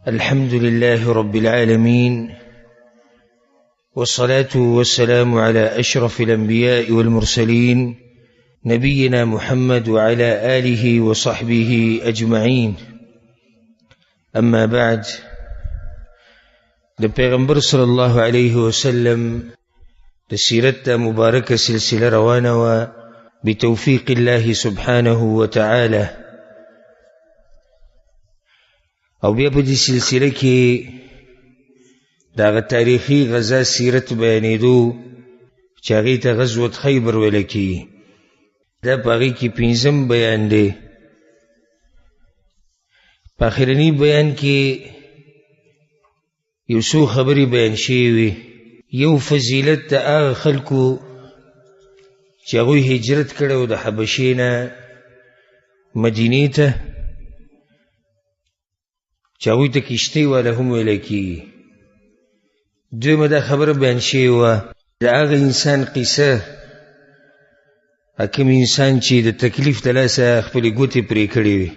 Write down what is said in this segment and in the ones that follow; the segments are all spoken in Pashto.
الحمد لله رب العالمين، والصلاة والسلام على أشرف الأنبياء والمرسلين نبينا محمد وعلى آله وصحبه أجمعين. أما بعد، پیغمبر صلی الله علیه وسلم سیرت مبارکه سلسله روانه و بتوفیق الله سبحانه وتعالى، او بیا په دې سلسله کې دغه تاریخي غزا سیرت بیانېدو چې هغې ته غزوة خیبر ویل کېږي. دا په هغې کې 5م بیان دی. په اخرني بیان کې یو څو خبرې بیان شوې وي. یو فضیلت د هغه خلکو چې هغوی هجرت کړی و د حبشې نه مدینې ته، چې هغوی ته کشتۍ والا هم ویلی کېږي. دویمه دا خبره بیان شوې وه د هغه انسان قصه، کوم انسان چې د تکلیف د لاسه خپلې ګوتې پرې کړې وي.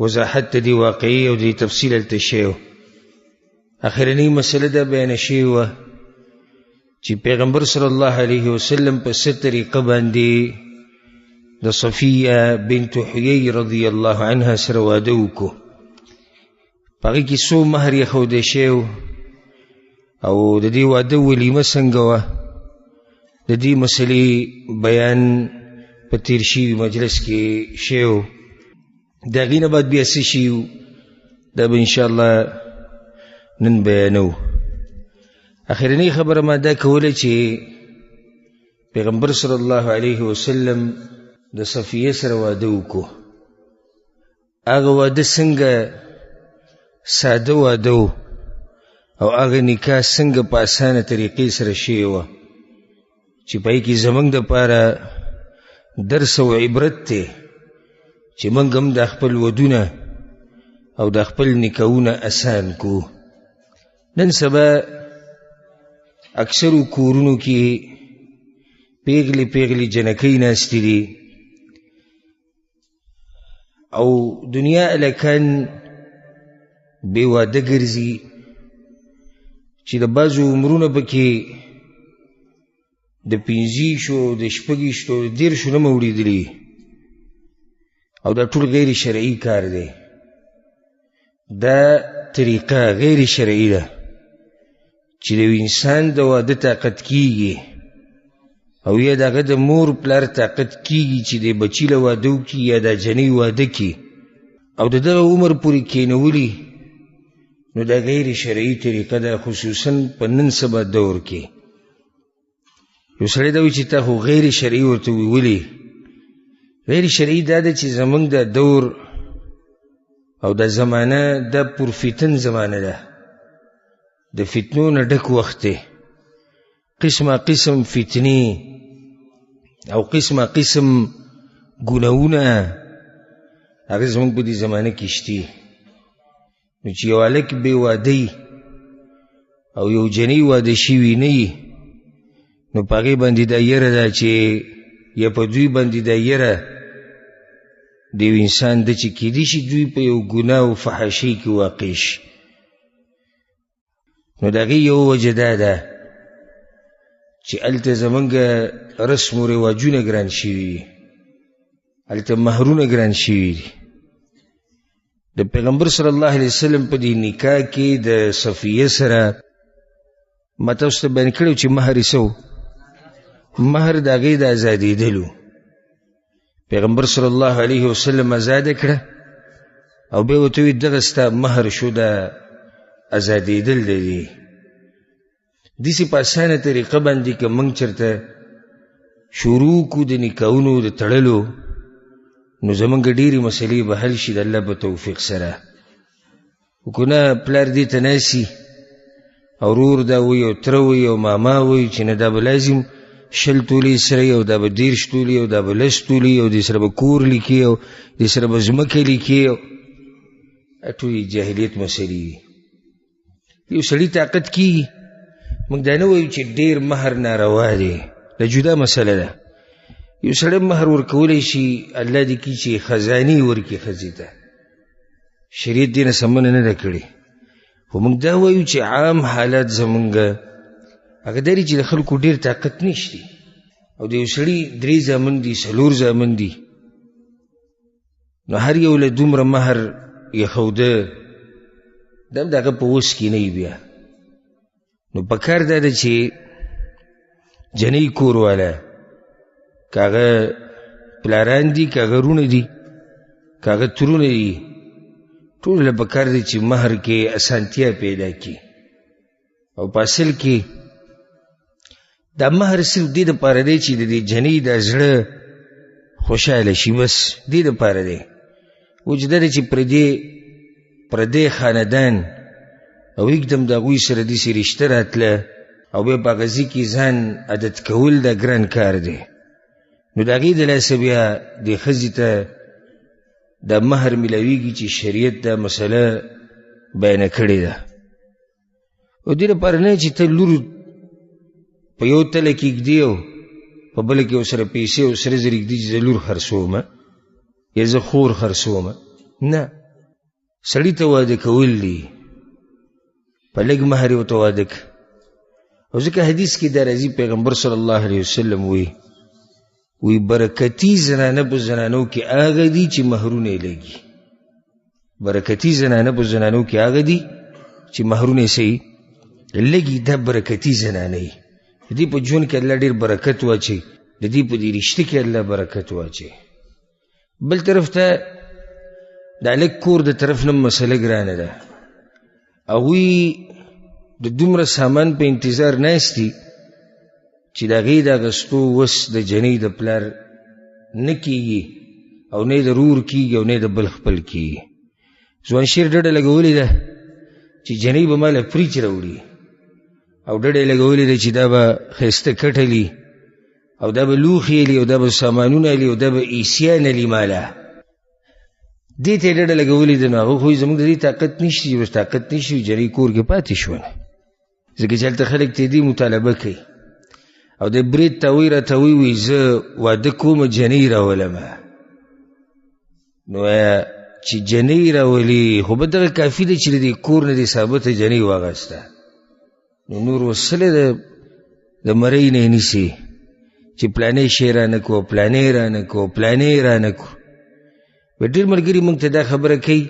وضاحت د دې واقعي او د تفصیل هلته شوی و. اخرنی مسله دا بیان شوې وه چې پیغمبر صلی الله علیه وسلم په څه طریقه باندې د صفیه بنت حیی رضی الله عنها سره واده وکړو. په هغې کې څو مهر یې ښودی شوی او د دې واده ولیمه څنګه وه، د دې مسلې بیان په تیر شوي مجلس کې شوی. د هغې نه بعد بیا څه شي دا به انشاءالله نن بیانو. اخرنی خبره ما دا کوله چې پیغمبر صلی الله علیه وسلم د صفیه سره واده وکړو. هغه واده څنګه ساده واده و او هغه نکاح څنګه په اسانه طریقې سره شوې وه چې په هغې کې زموږ دپاره درس او عبرت دی چې موږ هم د خپل ودونه او د خپل نکاحونه اسان کو. نن سبا اکثرو کورونو کې پیغلې پیغلې جنکۍ ناستې دي او دنیا الکان بې واده ګرځي چې د بعضو عمرونه پکې د 15 د 16 د 10 نه موړېدلي او دا ټول غیر شرعي کار دی. دا طریقه غیر شرعي ده چې د انسان د واده طاقت کیږي او یا د هغه د مور پلار طاقت کیږي چې د بچي له واده وکړي یا د جنۍ واده کړي او د دغه عمر پورې کېنولي، نو دا غیر شرعي طریقه ده، خصوصا په نن سبا دور کې. یو سړی دا وایي چې تا خو غیر شرعي ورته ویلي. غیر شرعي دا ده چې زموږ د دور او د زمانه دا پرفتن زمانه ده، د فتنو نه ډک وخت دی. قسمه قسم فتنې او قسمه قسم ګناهونه هغه زموږ په دې زمانه کې شته. نو چې یو هلک بې واده او یو جنۍ واده شوي نه وي، نو په هغې باندې دا یره ده چې یا په دوی باندې دا یره د یو انسان ده چې کیدای شي دوی په یو ګناه او فحاشۍ کې واقع شي. نو د هغې یو وجه دا ده چې هلته زموږ رسم و رواجونه ګران شوي دي، هلته مهرونه ګران شوي دي. د پیغمبر صلی الله علیه وسلم په دې نکاح کې د صفیه سره ما تاسو ته بیان کړی چې مهر یې څه و؟ مهر د هغې د ازادېدلو. پیغمبر صلی الله علیه وسلم ازاده کړه او بیا ورته وویل دغه ستا مهر شو، د ازادېدل دی. داسې په اسانه طریقه باندې که موږ چېرته شروع کړو د نکاحونو د تړلو، نو زموږ ډېرې مسلې به حل شي د الله په توفیق سره. خو نه پلار دې ته ناسي او ورور دا وایي او تره وایي او ماما وایي چې نه دا به لازم 20 تولې سره او دا به 10 تولې او دا به 10 تولې او دې سره به کور لیکي او دې سره به ځمکه لیکي. ټولې جاهلیت مسلې دي. یو سړي طاقت کېږي، موږ دا نه وایو چې ډېر مهر ناروا دی، دا جدا مسله ده. یو سړی مهر ورکولی شي، الله دې کړي چې خزانې ورکړي ښځې ته شریعت دې نه سمنه نه ده کړې. خو موږ دا وایو چې عام حالات زمونږ هغه داري چې د خلکو ډېر طاقت نشته او د یو سړي 3 زامن دي 4 زامن دي، نو هر یو له دومره مهر یښوده دا هم د هغه په وس کې نه وي بیا. نو پکار دا ده چې جنۍ کور والا که هغه پلاران دي که هغه رونه دي که هغه ترونه دي ټولو له پکار دی چې مهر کې اسانتیا پیدا کړي او په اصل کې دا مهر صرف دې دپاره دی چې د دې جنۍ د زړه خوشحاله شي، بس دې دپاره دی. وجه دا دی چې پردی خاندان او یکدم د هغوی سره داسې رشته راتله او بیا په هغه ځای کې ځان عادت کول دا ګران کار دی. نو د هغې د لاسه بیا دې ښځې ته دا مهر ملاویږي چې شریعت دا مسله بیانه کړې ده. او دې لپاره نه چې ته لور په یو تله کې ږدي او په بله کې ورسره پیسې او سره زر ږدي چې زه لور خرڅومه یا زه خور خرڅومه. نه، سړي ته واده کول دي، په لږ مهر یې ورته واده که. او ځکه حدیث کې دا راځي پیغمبر صلی الله علیه وسلم وی برکتی زنانه په زنانو کې هغه دي چې مهرونه یې لږي. برکتی زنانه په زنانو کې هغه دي چې مهرونه یې لږي، دا برکتی زنانه یي. د دې په ژوند کې الله ډېر برکت واچوي، د دې په دې رشته کې الله برکت واچوي. بل طرف ته د هلک کور د طرف نه مسله ګرانه ده. هغوی د دومره سامان په انتظار ناست دي چې د هغې د اخیستو وس د جنۍ د پلار نه کېږي او نه یې د رور کېږي او نه یې د بل خپل کېږي. ځوانشیر ډډه لګولې ده چې جنۍ به ماله فریج راوړي او ډډه یې لګولې ده چې دا به ښایسته کټلي او دا به لوښي یلي او دا به سامانونه یلي او دا به ایسیان یلي ماله. دې ته یې ډډه لګولې ده. نو هغه خو زموږ د دې طاقت نشته چې بس طاقت نشته جنۍ کور کې پاتې شوله. ځکه چې هلته خلک ته دې مطالبه کوي او د برید ته راته وی زه واده کومه جنۍ راولمه. نو چې جنۍ راولي خو به دغه کافي ده چې د دې کور نه دې ثابته جنۍ واغسته، نو نور وسله د مرۍ نه یې نیسي چې پلانې شی رانه کو پلانې رانه کو پلانې رانه کو. ډېر ملګري موږ ته دا خبره کوي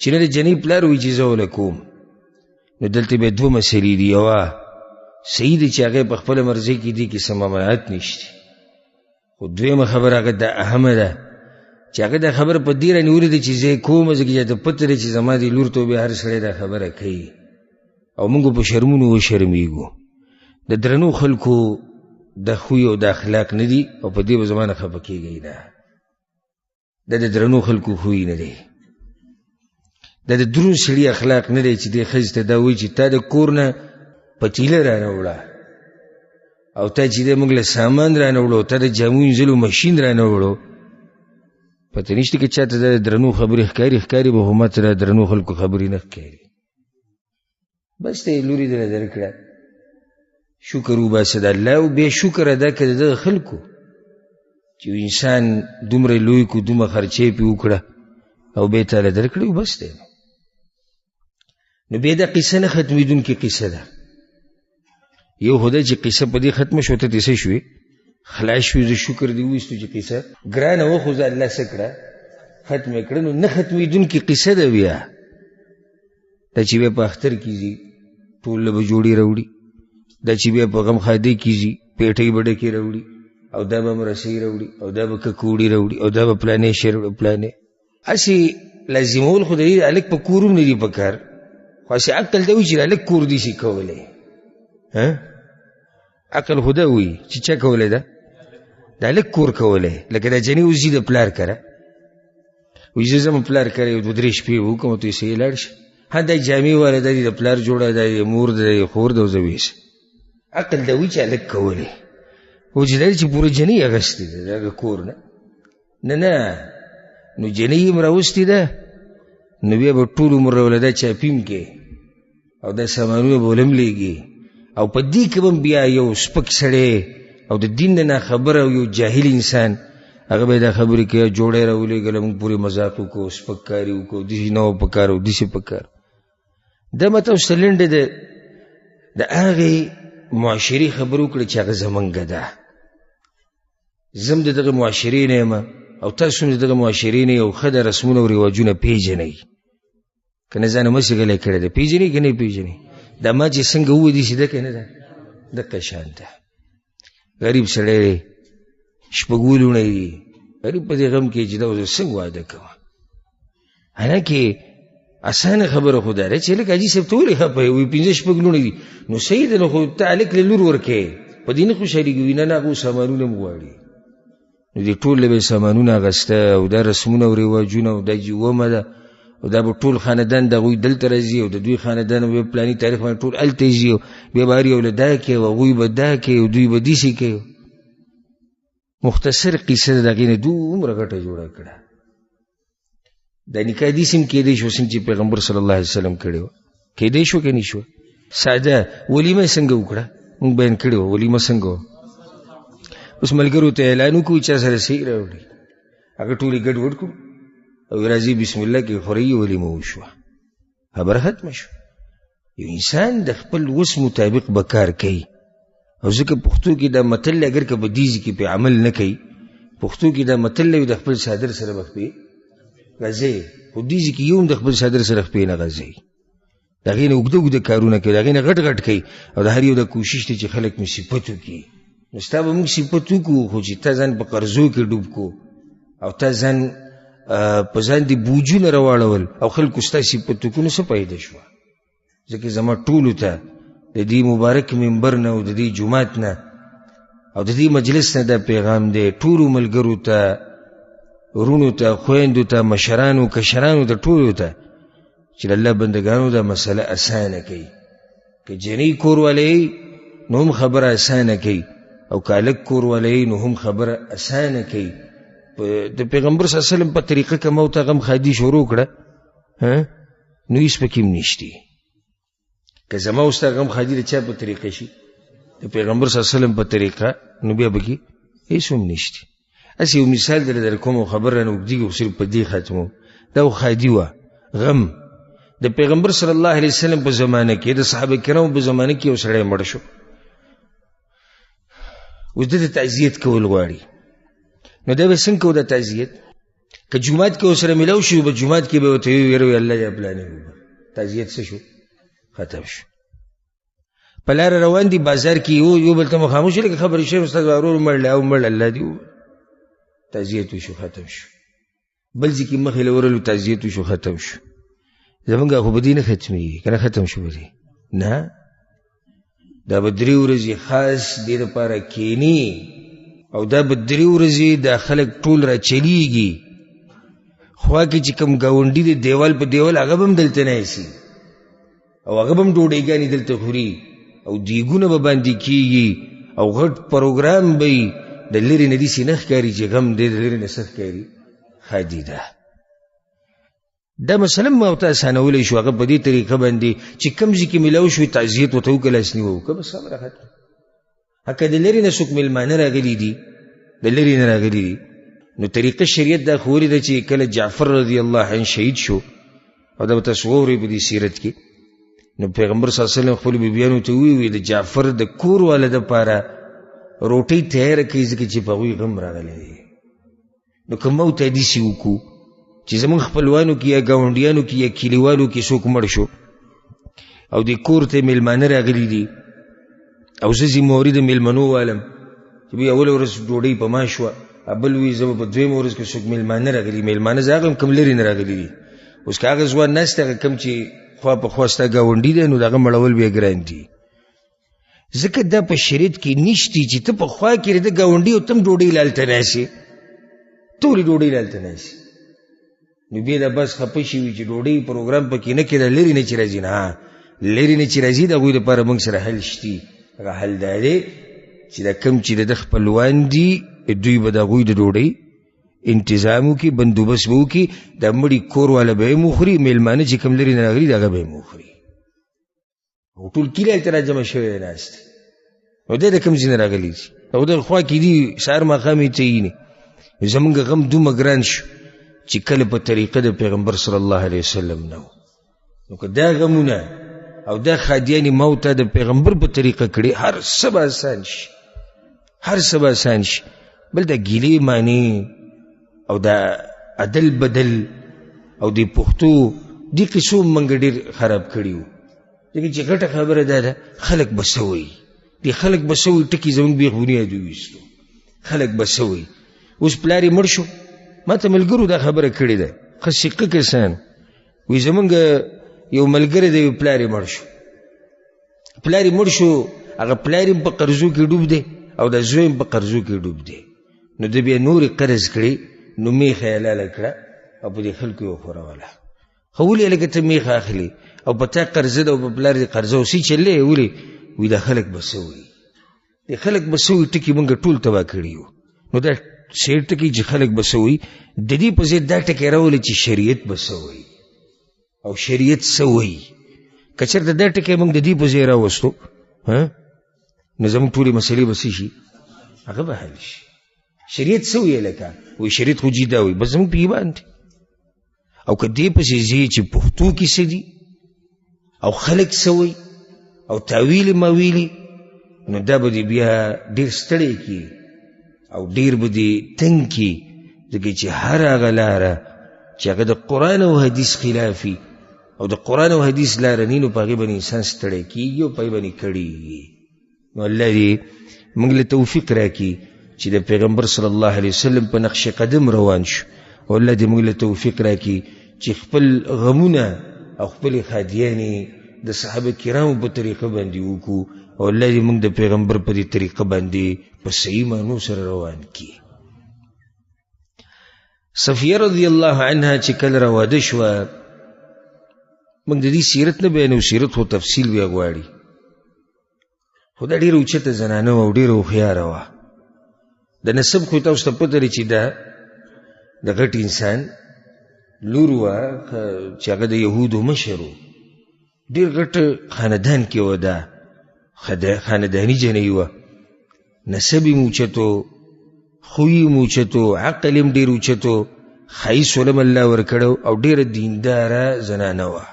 چې نه د جنۍ پلار وایي چې زه وله کوم. نو دلته بیا 2 مسلې دي. یوه صحیح دی چې هغه په خپله مرضۍ کې دي کې څه ممانعت نشته، خو دویمه خبره هغه دا اهمه ده چې هغه دا خبره په دې رانیولې ده چې زه یې کومه ځکه چې ته پته دی چې زما دې لور ته بیا هر سړی دا خبره کوي او موږ په شرمونو وشرمېږو. د درنو خلکو د خوی او د اخلاق نه دي او په دې به زما نه خفه کېږئ نه. دا د درنو خلکو خوی نه دی، دا د دروند سړي اخلاق نه دی چې دې ښځې ته دا وایي چې تا د کور نه پتیله رانه وړه او تا چې دی موږ له سامان رانه وړو، تا د جامو وینځلو مشین رانه وړو. پته نشته که چاته دا د درنو خبرې ښکاري به خو ماته د درنو خلکو خبرې نه ښکاري. بس ته یې لورې دله درکړه، شکر وباسه د الله او بیا شکر ادا کړه د دغه خلکو چې انسان دومره لوی کو دومره خرچې پې وکړه او بیا یې تاله درکړه او بس دی. نو بیا دا قصه نه ختمېدونکې قصه ده. یو خو ده چې قصه په دې ختمه شو ته څه شوې خلاص شوې، زه شکر دې وایستو چې قصه ګرانه وه خو زه الله څه کړه ختمه کړه. نو نه ختمېدونکې قصه ده بیا دا چې بیا په اختر کې ځي ټول له به جوړې راوړي، دا چې بیا په غم خادۍ کې ځي پیټۍ به ډکې راوړي او دا به مرسۍ راوړي او دا به ککوړي راوړي او دا به پلانې شی راوړي پلانې. هسې لازمول خو د دې هلک په کور هم نه دي پکار، خو هسې عقل ته وایي چې هلک کور دې شي کولی. عقل خو دا وایي چې چا کولی ده د هلک کور کولی. لکه دا جنۍ اوس ځي د پلار کره وایي زه ځم پلار کره یو 2-3 شپې وکړم او ته یې سهی لاړ شه. دا جامې واله دا دي د پلار جوړه دا د مور د خور د زه ویسه. عقل دا وایي چې هلک کولی خو چې دا چې پوره جنۍ اخیستې ده د هغه کور نه نه نو جنۍ یې م راوستې ده نو بیا به ټول عمر له دا چاپیم کې او دا سامانونه به ولم لیږي او په دې کې به بیا یو سپک سړی او د دین نه ناخبره او یو جاهل انسان هغه به دا خبرې کوي جوړی راولېږله موږ پورې مذاق وکړو سپککاري وکړو داسې نه وه پکار او داسې پکار دا مته اوس لنډه د هغې معاشرې خبرې وکړه چې هغه زمونږ ده زم د دغه معاشرې نه یم او تاسو هم د دغه معاشرې نه یو ښه د رسمونه او رواجونه پیژنئ که نه ځانه مسې غلی کړی ده پیژنئ که نه پیژنئ دا ما چې څنګه ووایي داسې ده که نه ده دقه شان ده غریب سړی دی شپږ لوڼې دي غریب په دې غم کې چې دا اوس څنګه واده کوه حالانکې اسانه خبره خو دا ده چې لکه حاجي صاحب ته ولې خفه یې وایي پنځه شپږ لوڼې دي نو صحیح ده نو خو ته هلک له لور ورکوې په دې نه خوشحالېږي وي نه نه هغه سامانونه هم غواړي نو دې ټول له به یې سامانونه اخېسته او دا رسمونه او رواجونه او دا جومه ده او دا به ټول خاندان د هغوی دلته راځي او د دوی خاندان بیا پلاني تاریخ باندې ټول هلته ځي او بیا به هر یو له دا کوي او هغوی به دا کوي او دوی به داسې کوي مختصر قصه د هغې نه دومره ګټه جوړه کړه دا نکاح داسې هم کېدی شو څنګه چې پیغمبر صلی الله علیه وسلم کړې وه کېدی شو که نه شوه ساده ولیمه یې څنګه وکړه موږ بیان کړې وه ولیمه څنګه وه اوس ملګرو ته اعلان وکړو چا سره صحیح راوړي هغه ټولې ګډ وډ کړو او راځي بسم الله کې خوري ولیمه وشوه خبره ختمه شوه یو انسان د خپل وس مطابق به کار کوي او ځکه پښتو کې دا متل اگر که بدیزي کې پې عمل نه کوي پښتو کې دا متل د خپل صادر سره به خپې غځئ خو دیزي کې یو هم د خپل صادر سره خپې نه غځئ د هغې نه اوږده اوږده کارونه کوي د هغې نه غټ غټ کوي او د هر یو دا کوشش دی چې خلک مې صفت وکړي نو ستا به موږ صفت وکړو خو چې تا ځان په قرضو کې ډوب کو او تا ځان په ځان دې بوجونه راواړول او خلکو ستا صفت وکړو نو څه فایده شوه ځکه زما ټولو ته د دې مبارک منبر نه او د دې جومات نه او د دې مجلس نه دا پیغام دی ټولو ملګرو ته ورونو ته خویندو ته مشرانو کشرانو ته ټولو ته چې د الله بندګانو دا مسله اسانه کوي که جنۍ کور والی نو هم خبره اسانه کوي او که هلک کور والی نو هم خبره اسانه کوي د پیغمبر صلی الله علیه وسلم په طریقه که ما ورته غم خادي شروع کړه نو هېڅ پکې هم نشتي که زما او ستا غم خادي د چا په طریقه شي د پیغمبر صلی الله علیه وسلم په طریقه نو بیا پکې هېڅ هم نشتي هسې یو مثال در کوم خبر رانه اوږدېږي خو صرف په دې ختموم دا خو خادي وه غم د پیغمبر صلی الله علیه وسلم په زمانه کې د صحابه کرامو په زمانه کې یو سړی مړ شو اوس د تعزیت کول غواړي نو دا به څنګه کوو دا تعزیت که جومات کې ورسره میلاو شي به جومات کې به ورته ویروي الله یا پلانې تعزیت څه شو ختم شو په لاره روان دي بازار کې یو بل ته مخامخ شو لکه خبرې شوی استاد ورور مړ او مړ الله دې تعزیت وشو ختم شو بل ځای کې مخې له ورلو تعزیت وشو ختم شو زمونږ خو به دې نه ختمېږي که نه ختم شو به دې نه دا به 3 ورځې خاص دې دپاره کینی او دا به 3 ورځې دا خلک ټول را چلیږي خوا کې چې کوم ګاونډي دی دیوال په دیوال هغه به هم دلته نه ایسي او هغه به هم ډوډۍ دلته خوري او دیګونه به باندې کېږي او غټ پروګرام به وي د لرې نه داسې نه ښکاري چې غم دی د لرې نه څه ښکاري خادي ده دا مثلا ما ورته اسانولی شو هغه په دې طریقه باندې چې کوم ځای کې میلاو شوي تعزیت ورته وکړه لاس نیوه وکړه بس خبره ختمه که د لرې نه څوک میلمانه راغلي دي د لرې نه راغلي دي نو طریقه شریعت دا خو ولې ده چې کله جعفر رضی الله عنه شهید شو او دا به تاسو واورئ په دې سیرت کې نو پیغمبر صلی الله علیه وسلم خپلو بیبیانو ته وویل د جعفر د کور والا دپاره روټۍ تیاره کوي ځکه چې په هغوی غم راغلی دی نو که موږ ته داسې وکړو چې زموږ خپلوانو کې یا ګاونډیانو کې یا کلیوالو کې څوک مړ شو او د کور ته میلمانه راغلي دي او زه ذمهواري د میلمنو والم چې بیا اوله ورځ ډوډۍ په ما شوه بل وي زه به په دویمه ورځ کې څوک میلمانه راغلي میلمانه زه هغه هم کوم لرې نه راغلي دي اوس که هغه ځوان ناست هغه کوم چې خوا په خوا ستا ګاونډي دی نو د هغه مړول بیا ګران دي ځکه دا په شریعت کې نشتي چې ته په خوا کې د ګاونډي او ته هم ډوډۍ لالته ناسې ټولې ډوډۍ لالته ناسې نو بیا دا بس خفه شوي چې ډوډۍ پروګرام پکې نه کېده لرې نه چې راځي نه لرې نه چې راځي د هغوی دپاره موږ سره حل شتي هغه حل دا دی چې دا کوم چې د ده خپلوان دي دوی به د هغوی د ډوډۍ انتظام وکړي بندوبست به وکړي دا مړي کور والا به یې هم وخوري میلمانه چې کوم لرې نه راغلي د هغه به یې هم وخوري او ټول کلي هلته را جمع شوی دی ناست او دی د کوم ځای نه راغلي دي او د خوا کې دي سهار ماښام یې تعیني زمونږ غم دومره ګران شو چې کله په طریقه د پیغمبر صلی الله علیه وسلم نه نو که دا غمونه او دا خادیانی ما ته د پیغمبر په طریقه کړي هر څه به آسان شي، هر څه به آسان شي. بل دا ګیلې معنی او دا عدل بدل او د پښتو دې قصو موږ ډېر خراب کړي وو. ځکه چې غټه خبره دا ده خلک به څه وایي، دې خلک به څه وایي ټکي زموږ بې بنیاد وویستو. خلک به څه وایي. اوس پلار یې مړ شو، ما ته ملګرو دا خبره کړې ده، ښه سقه کسان وایي زمونږ یو ملګری دی پلار یې مړ شو، پلار یې مړ شو، هغه پلار یې په قرضو کې ډوب دی او د زوی یې په قرضو کې ډوب دی. نو د بیا نورې قرض کړې، نو میخه یې حلاله کړه او په دې خلکو یې وښوروله. خو ولې لکه ته میخه اخلي او په تا قرضه ده او په پلار دې قرضه اوسي چلې ولې وایي دا خلک به څه وایي، د خلک به څه وایي ټکي موږ ټول تباه کړي وو. نو دا شعر ټکي چې خلک به څه وایي، د دې په ضد دا ټکي راولي چې شریعت به څه وایي او شریعت څه وایي. که چېرته دا ټکی موږ د دې په ځای راوستو نو زموږ ټولې مسلې به څه شي، هغه به حل شي. شریعت څه وایي لکه وایي شریعت خو جدا وایي، بس زموږ په ایمان دی. او که دې پسې ځي چې پښتو کې څه دي او خلک څه وایي او تاویلې ماویلې، نو دا به دې بیا ډېر ستړی کړي او ډېر به دې تنګ کړي. ځکه چې هر هغه لاره چې هغه د قرآن او حدیث خلافي او د قرآن او حدیث لاره نی، نو په هغې باندې انسان ستړی کېږي او په هغې باندې کړېږي. نو الله دې موږ له توفیق راکړي چې د پیغمبر صلی الله علیه وسلم په نقش قدم روان شو، او الله دې موږ له توفیق راکړي چې خپل غمونه او خپلې خادیانې د صحابه کرامو په طریقه باندې وکړو، او الله دې موږ د پیغمبر په دې طریقه باندې په صحیح معنو سره روان کړي. صفیه رضی الله عنها چې کله راواده شوه، موږ د دې سیرت نه بیانو، سیرت خو تفصیل بیا غواړي، خو دا ډېره اوچته زنانه وه او ډېره هوښیاره وه. د نسب خو تاسو ته پته لري چې دا د غټ انسان لور وه چې هغه د یهودو مشر و، ډېر غټ خاندان کې وه، دا خانداني جنۍ وه، نسب یې اوچتو، خوی یې اوچتو، عقل یې ډېر اوچتو، ښایست ولم الله ورکړو او ډېره دینداره زنانه وه.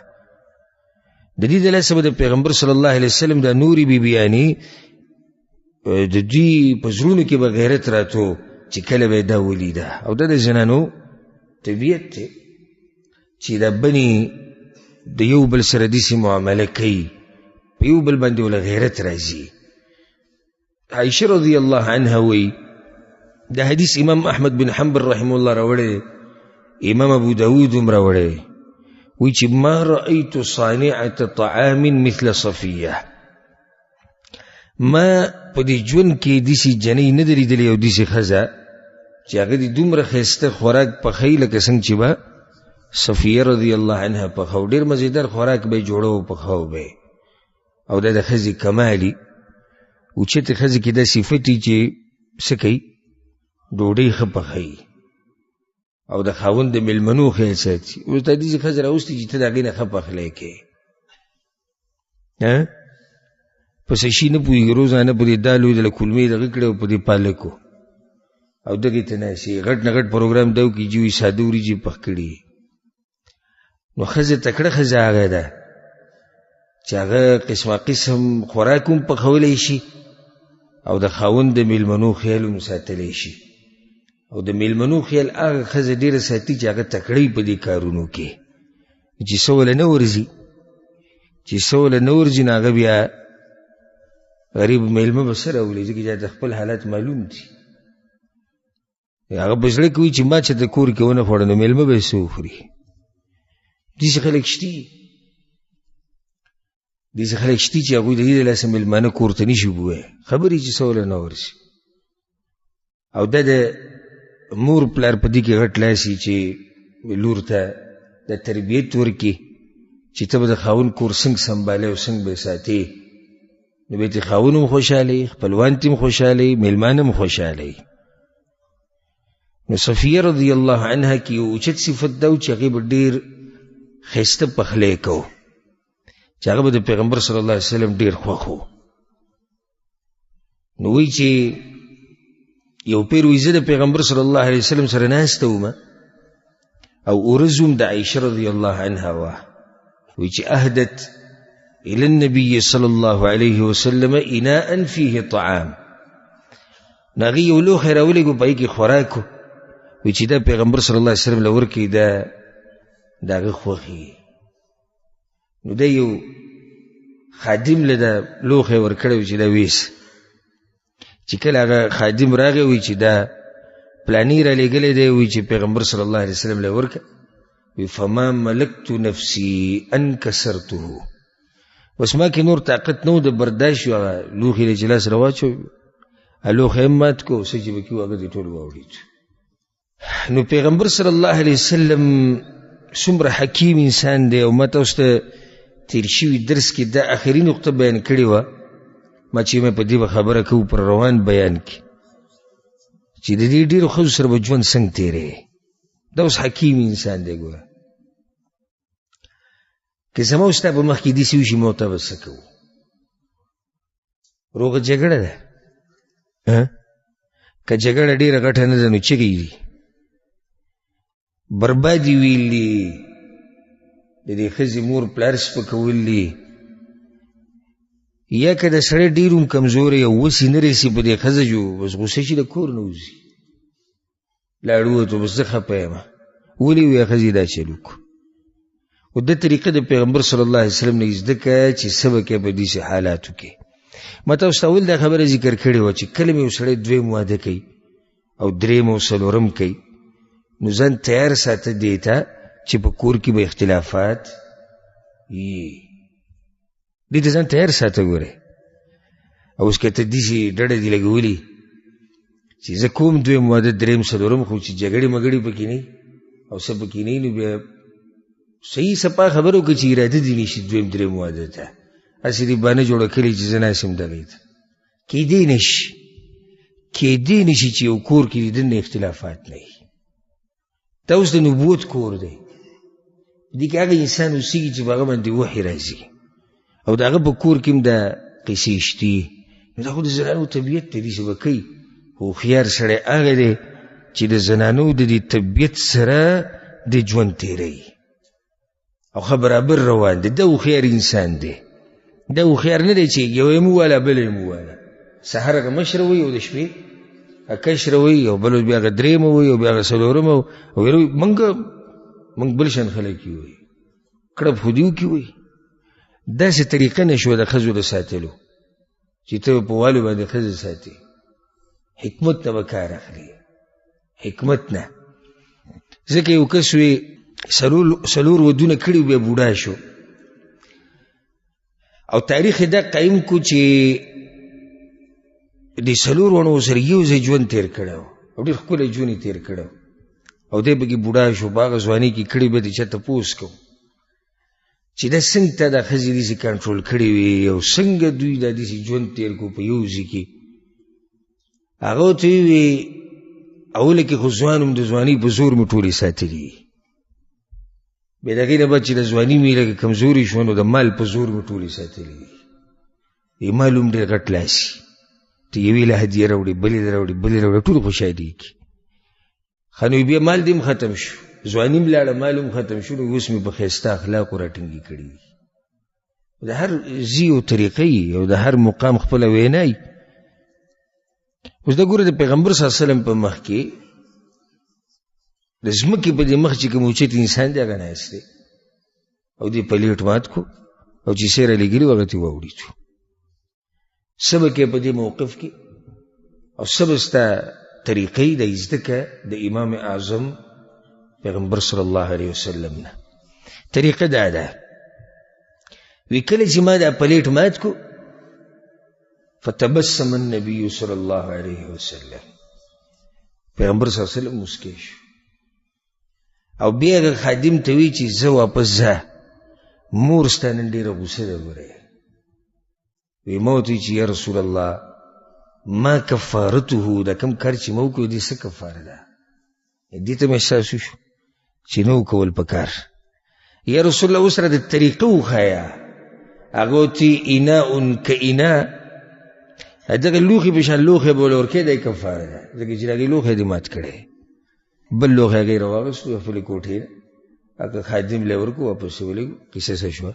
د دې د لاسه به د پیغمبر صلی الله علیه وسلم دا نورې بیبیانې د دوی په زړونو کې به غیرت راتو چې کله به دا ولیده. او دا د زنانو طبیعت دی چې دا بني د یو بل سره داسې معامله کوي، په یو بل باندې وله غیرت راځي. عایشه رضی الله عنها وایي، دا حدیث امام احمد بن حنبل رحمه الله راوړی، امام ابو داود هم راوړی، وی چې ما رأیت صانعة طعام مثل صفیه، ما په دې ژوند کې داسې جنۍ نه ده لیدلې او داسې ښځه چې هغه دې دومره ښایسته خوراک پخوي لکه څنګه چې به صفیه رضی الله عنها پخو. ډېر مزیدار خوراک به یې جوړو پخو به، او دا د ښځې کمالي اوچتې ښځې کې دا صفتي چې څه کوي، ډوډۍ ښه پخوي او د خاوند د مېلمنو خیال ساتي. اوس دا داسې ښځه راوستي چې ته د هغې نه ښه پخلی کوې، په څه شي نه پوهېږي، روزانه په دې دالو دله کولمې دغه کړې او په دې پالکو او دغې ته ناستې، غټ نه غټ پروګرام دا وکړي چې وایي ساده وریجې پخ کړي. نو ښځه تکړه ښځه هغه ده چې هغه قسمه قسم خوراک هم پخولی شي او د خاوند د مېلمنو خیال هم ساتلی شي. او د مېلمنو خیال هغه ښځه ډېره ساتي چې هغه تکړه په دې کارونو کې، چې څه وله نه ورځي، چې څه وله نه ورځي نو هغه بیا غریب مېلمه به څه راولي، ځکه چې د خپل حالت معلوم دي. هغه په زړه کې وایي چې ما چې د کور کې ونه خوړه نو مېلمه به یې څه وخوري. داسې خلک شتي، داسې خلک شتي چې هغوی د دې د لاسه مېلمانه کور ته نشي بوی، خبرې چې څه وله نه ورځي. او دا د مور پلار په دې کې غټ لاسي چې لور ته د تربیت ورکړي چې ته به د خاوند کور څنګه سنبالې او څنګه به یې ساتې، نو به یې خاوند هم خوشحالوي، خپلوان ته هم خوشحالوي، مېلمان هم خوشحالوي. نو صفیه رضی الله عنها کې یو اوچت صفت دا و چې هغې به ډېر ښایسته پخلی کو، چې هغه به د پیغمبر صلی الله علیه وسلم ډېر خوښ و. نو وایي چې یو پیر وی زه د پیغمبر صلی الله علیه وسلم سره ناسته وم او ورځ د عایشه رضی الله عنها وه وی چې اهدت الى النبي صلی الله علیه وسلم اناء فيه طعام ناغي یو لوښی راولېږو په هغې کې خوراک وی چې دا پیغمبر صلی الله علیه وسلم له ورکوي دا د هغه خوښي نو دا یو خادم له دا لوښی ورکړی و چې دا ویس چې کله هغه خادم راغی وی چې دا پلانی را لېږلی دی وی چې پیغمبر صلی الله علیه وسلم له ورکه وی فما ملکت نفسي ان کسرته بس ما کې نور طاقت نه و د برداشت هغه لوښي دی چې لاس راواچو لوښی هم مات کو څه چې به کي و هغه دې ټول واوړېد نو پیغمبر صلی الله علیه وسلم څومره حکیم انسان دی او ما تاسو ته تیر شوي درس کې دا آخري نقطه بیان کړې وه ما چې مې په دې به خبره کوو پر روان بیان کې چې د دې ډېرو ښځو سره به ژوند څنګه تېری دا اوس حکیم انسان دی ګوره که زما ستا په مخ کې داسې وشي ما ورته به څه کوو روغه جګړه ده که جګړه ډېره غټه نه ده نو چغې دي بربادي ویل دي د دې ښځې مور پلار سپکول دي یا که د سړی ډېر هم کمزوری او وسې نه رسي په دې ښځه جو بس غوسه شي د کور نه وځي لاړ ووتو بس زه خفه یم ولې وی ښځې دا چل وکړو و د طریقه د پیغمبر صلی الله علیه وسلم نه زده کړه چې څه به کوې په داسې حالاتو کې ما تاسو ته اول دا خبره ذکر کړې وه چې کله مې یو سړی دویم واده کوي او دریم او څلورم کوي نو ځان تیار ساته دې ته چې په کور کې به اختلافات وي دې ته ځان تیار ساته ګورې او اوس که ته داسې ډډه دې لګولي چې زه کوم دویم واده دریم څلورم خو چې جګړې مګړې پکې نه او څه پکې نه نو بیا صحیح سپا خبرو که چې اراده دې نشي دویم دریم واده ته هسې دې بانه جوړه کړې چې زه ناسم دغې ته کیدی نشي چې یو کور کې د دننه اختلافات نه وي دا اوس د نبوت کور دی دې کې هغه انسان اوسېږي چې په هغه باندې وحي راځي او د هغه په کور کې هم دا قصې شتي نو دا خو د زنانو طبیعت دی داسې به کوي هوښیار سړی هغه دی چې د زنانو د دې طبیعت سره د ژوند تېروي او ښه برابر روان دی دا هوښیار انسان دی دا هوښیار نه دی چې یو یې وواله بله یې وواله سهار هغه مشره وي او د شپې کشره وي او بل بیا هغه درېیمه وي او بیا هغه څلورمه او ویل موږ بل شان خلک یو وي کړپ خودیو کې وي داسې طریقه نه شوه د ښځو د ساتلو چې ته په والو باندې ښځه ساتي حکمت نه به کار اخلي حکمت نه ځکه یو کس وي څلور ودونه کړي بیا بوډا شو او تاریخ دا قایم کو چې د څلور ونو سره یو ځای ژوند تېر کړی او ډېر ښکلی ژوند یې تېر کړی او دی پکې بوډا شو په هغه ځوانۍ کې کړي بیا د چا تپوس کوو چې دا څنګه ته دا ښځې داسې کنټرول کړې وي او څنګه دوی دا داسې ژوند تېر کړو په یو ځای کې هغه ورته وویې اوله کې خو ځوان هم د ځوانۍ په زور مې ټولې ساتلي بیا د هغې نه بعد چې د ځواني مې لږه کمزوري شوه نو د مال په زور مې ټولې ساتلي دي مال هم ډېر غټ لاسي ته یوې له هدیه راوړې بلې له راوړې بلې راوړې ټول خوشحالي کړي ښه نو بیا مال دې هم ختم شو ځواني هم لاړه مال هم ختم شو نو اوس مې په ښایسته اخلاقو راټینګې کړي دي د هر ځي او طریقه او د هر مقام خپله وینا وي اوس دا ګوره د پیغمبر صلی الله علیه وسلم په مخ کې د ځمکې په دې مخ چې کوم اوچت انسان دی هغه ناست دی او دې پلیټ مات کو او چې سیره لګېلي و هغه ته واوړېدو څه به کوې په دې موقف کې او څه به ستا طریقې د زده کړه د امام اعظم پیغمبر صلی الله علیه وسلم نه طریقه دا ده وی کله چې ما دا پلیټ مات کو فتبسم النبي صلی الله علیه وسلم پیغمبر صلی الله علیه وسلم مسکی شو او بیا هغه خادم ته وی چې زه واپس ځه مور ستا نن ډېره غوسه ده ګورې وی ما ورته چې یا رسول الله ما کفارته دا کوم کار چې ما وکړو دې څه کفاره ده دې ته مې احساس وشو چې نه وکول پکار یا رسول الله اوس را د طریقه وښایه هغه ورته اناء کاناء دغه لوښي په شان لوښی به ورله ورکوې دا یې کفاره ده ځکه چې د هغې لوښی دې مات کړی بل لوښی هغې راواغېستو خپلې کوټې نه هغه خادم له ورکو واپس ولېږو قصه څه شوه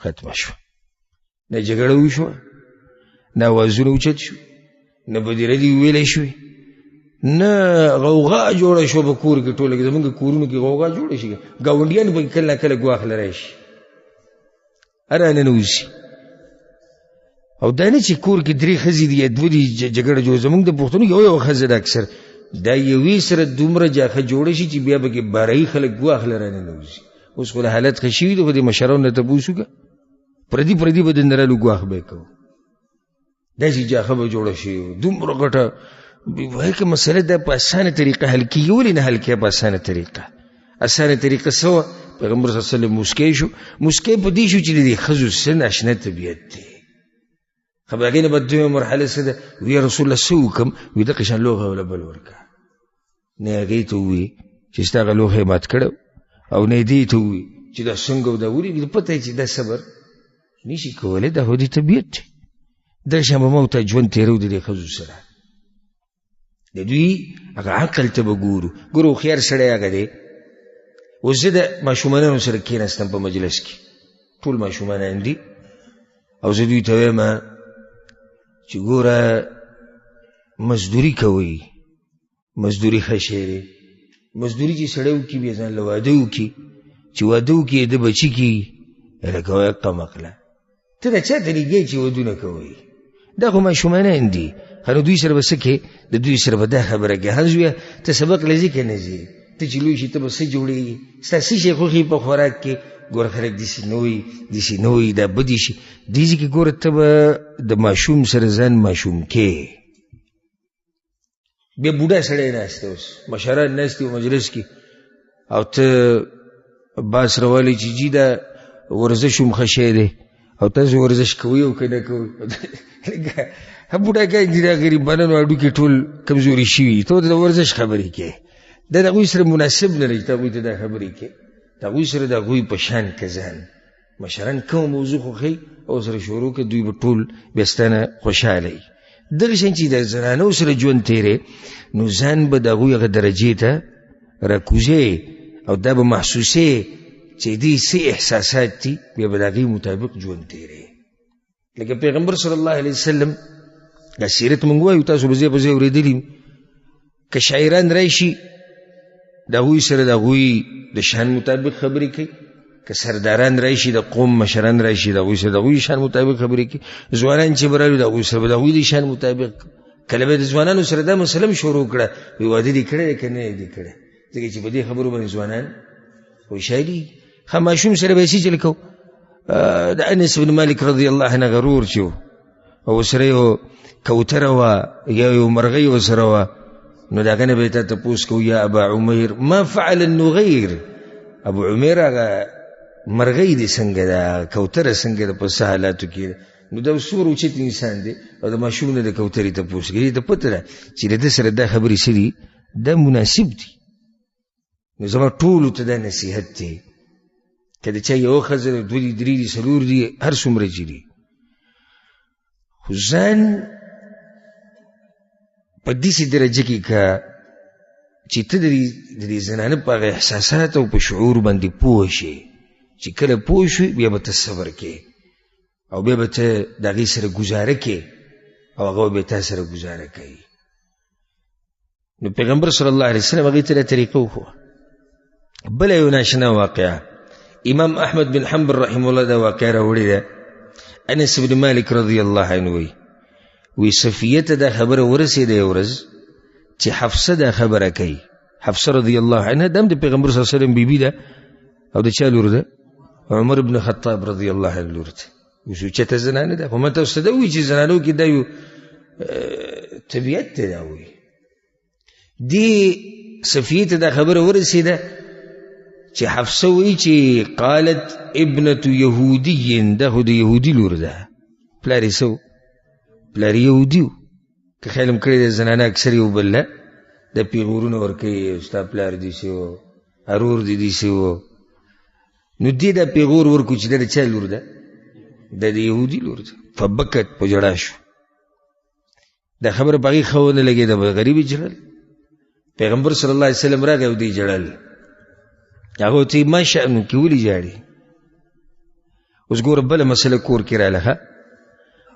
ختمه شوه نه جګړه وشوه نه اوازونه اوچت شو نه بدې ردې وویلی شوې نه غوغا جوړه شوه په کور کې ټوله کې زمونږ کورونو کې غوغا جوړه شي ګاونډیان به کله نه کله ګواښ لری شي هر ننوځي او دا نه چې کور کې درې ښځې دي یا دوه دي جګړه جوړه زمونږ د پښتنو کې یوه ښځه ده اکثر دا یوې سره دومره جاښه جوړه شي چې بیا به کې بارایي خلک ګواښ له راننوځي اوس خو د حالت ښه شوي دي خو د مشرانو نه تپوس وکړه پردي به دننه رالو ګواښ به یې کوو داسې جاښه به جوړه شي دومره غټه وایي که مسله دا په اسانه طریقه حل کېږي ولې نه حل کېږي په اسانه طریقه اسانه طریقه څه وه پیغمبر صلی الله علیه وسلم موسکی شو موسکی په دې شو چې د دې ښځو سن اشنا طبیعت دی خو هغې نه به دویمه مرحله څه ده وی رسول الله څه وکړم وي دغه شان لوښی وله بل ورکړه نه یې هغې ته ووایي چې ستا هغه لوښی مات کړی او نه یې دې ته ووایي چې دا څنګه او دا ولې پته یې چې دا صبر نشي کولی دا خو دې طبیعت دی دغه شان به ما ته ژوند تېرو د دې ښځو سره د دوی هغه عقل ته به ګورو هوښیار سړی هغه دی اوس زه د ماشومانانو سره کېناستم په مجلس کې ټول ماشومانان دي او زه دوی ته وایم چې ګوره مزدوري کوئ مزدوري ښه شی دی مزدوري چې سړی وکړي بیا ځان له واده وکړي چې واده وکړي د بچي کړي لکه وایه قمقله ته د چا طریقې چې ودونه کوئ دا خو ماشومانان دي نو دوی سره به څه کې د دوی سره به دا خبره کې هر زویه ته سبق له ځي که نه ځي ته چې لوی شي ته به څه جوړېږي ستا څه شی خوښي په خوراک کې ګوره خلک داسې نه وایي دا بدې شي دې ځای کې ګوره ته به د ماشوم سره ځان ماشوم کې بیا بوډا سړی ناست دی اوس مشران ناست دي مجلس کې او ته باس راوالی چې جي دا ورزش هم ښه شی دی او تاسو ورزش کوئ او که نه کوئ بوډاګان دي دا غریبانانو هډوکي ټول کمزوري شوي ته د ورزش خبرې کې دا د هغوی سره مناسب نه دی چې ته هغوی ته دا خبرې کې د هغوی سره د هغوی په شان که ځان مشران کومه موضوع خوښوي او سره شروع کړه دوی به ټول بیا ستا نه خوشحاله وي دغه شان چې د زنانو سره ژوند تېرې نو ځان به د هغوی هغه درجې ته راکوزې او دا به محسوسې چې دې څه احساسات دي بیا به د هغې مطابق ژوند تېرې لکه پیغمبر صلی الله علیه وسلم دا سیرت مونږ وایو تاسو به ځای په ځای اورېدلي که شاعران راشي د هغوی سره د هغوی د شان مطابق خبرې کوي که سرداران راشي د قوم مشران راشي د هغوی سره د هغوی شان مطابق خبرې کوي ځوانان چې به رالو د هغوی سره به د هغوی د شان مطابق کله به د ځوانانو سره دا مسله هم شروع کړه وایي واده دې کړی دی که نه یې دې کړی ځکه چې په دې خبرو باندې ځوانان خوشحالي ښه ماشوم سره به یې څه چل کوو د انس بن مالک رضی الله عنه غرور چې و او سره یو کوتره وه یا یو مرغۍ ورسره وه نو د هغه نه به یې تا تپوس کوو یا ابا عمیر ما فعل النغیر ابو عمیر هغه مرغۍ دې څنګه ده کوتره څنګه ده په څه حالاتو کې نو دا څومره اوچت انسان دی او د ماشوم نه د کوترې تپوس کوي ته پته ده چې د ده سره دا خبرې څه دي دا مناسب دي نو زما ټولو ته دا نصیحت دی که د چا یوه ښځه ده دوه دي درې دي څلور دي هر څومره چې دي خو ځان په داسې درجه کې که چې ته د دې زنانه په هغه احساسات او په شعور باندې پوه شې چې کله پوه شوې بیا به ته صبر کې او بیا به ته د هغې سره ګزاره کې او هغه به تا سره ګزاره کوي نو پیغمبر صلی الله علیه وسلم هغې ته دا طریقه وښوه بله یو ناشنا واقعه امام احمد بن حنبل رحمه الله دا واقعه راوړې ده انس بن مالک رضی الله عنه وی صفیه ته دا خبره ورسېده یو ورځ چې حفصه دا خبره کوي حفصه رضی الله عنها دا هم د پیغمبر صلی الله علیه وسلم بیبي ده او د چا لور ده عمر بن خطاب رضی الله عنه لور ده اوس اوچته زنانه ده خو ما تاسو ته دا وایي چې زنانو کې دا یو طبیعت دی دا وایي دې صفیه ته دا خبره ورسېده چې حفصه وایي چې قالت ابنة یهودي دا خو د یهودي لور ده پلار یې څه پلار یهودي و که خیال هم کړی دی زنانه اکثر یو بل له د پیغورونه ورکوي ستا پلار داسې و ارور دې داسې و نو دې دا پیغور ورکړو چې دا د چا لور ده دا د یهودي لور ده فبکت په ژړا شو دا خبر باقی خوونه لگی دا غریبی جړل. پیغمبر صلی الله علیه وسلم راغی او دی جړل. هغه ته ما شأنو کې ولې جاړي؟ اوس ګوره بله مسله کور کې راله.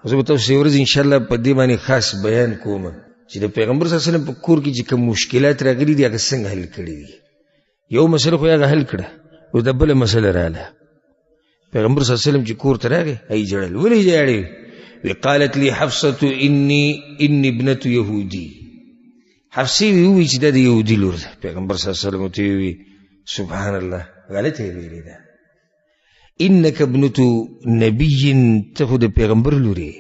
زه به تاسو یو ورځ انشاءالله په دې باندې خاص بیان کوم چې د پیغمبر صلی الله علیه وسلم په کور کې چې کوم مشکلات راغلي دي هغه څنګه حل کړي دي. یو مسله خو هغه حل کړه، اوس د بله مسله راله. پیغمبر صلی الله علیه وسلم چې کور ته راغی هی جړل. ولې جاړي؟ وقالت لي حفصة إني ابنة يهودي. حفصه وی چې د يهودي لور ده. پیغمبر صلی الله علیه وسلم ته وی سبحان الله غلطه ویلې ده. انك ابنة نبي تخد پیغمبر لوري،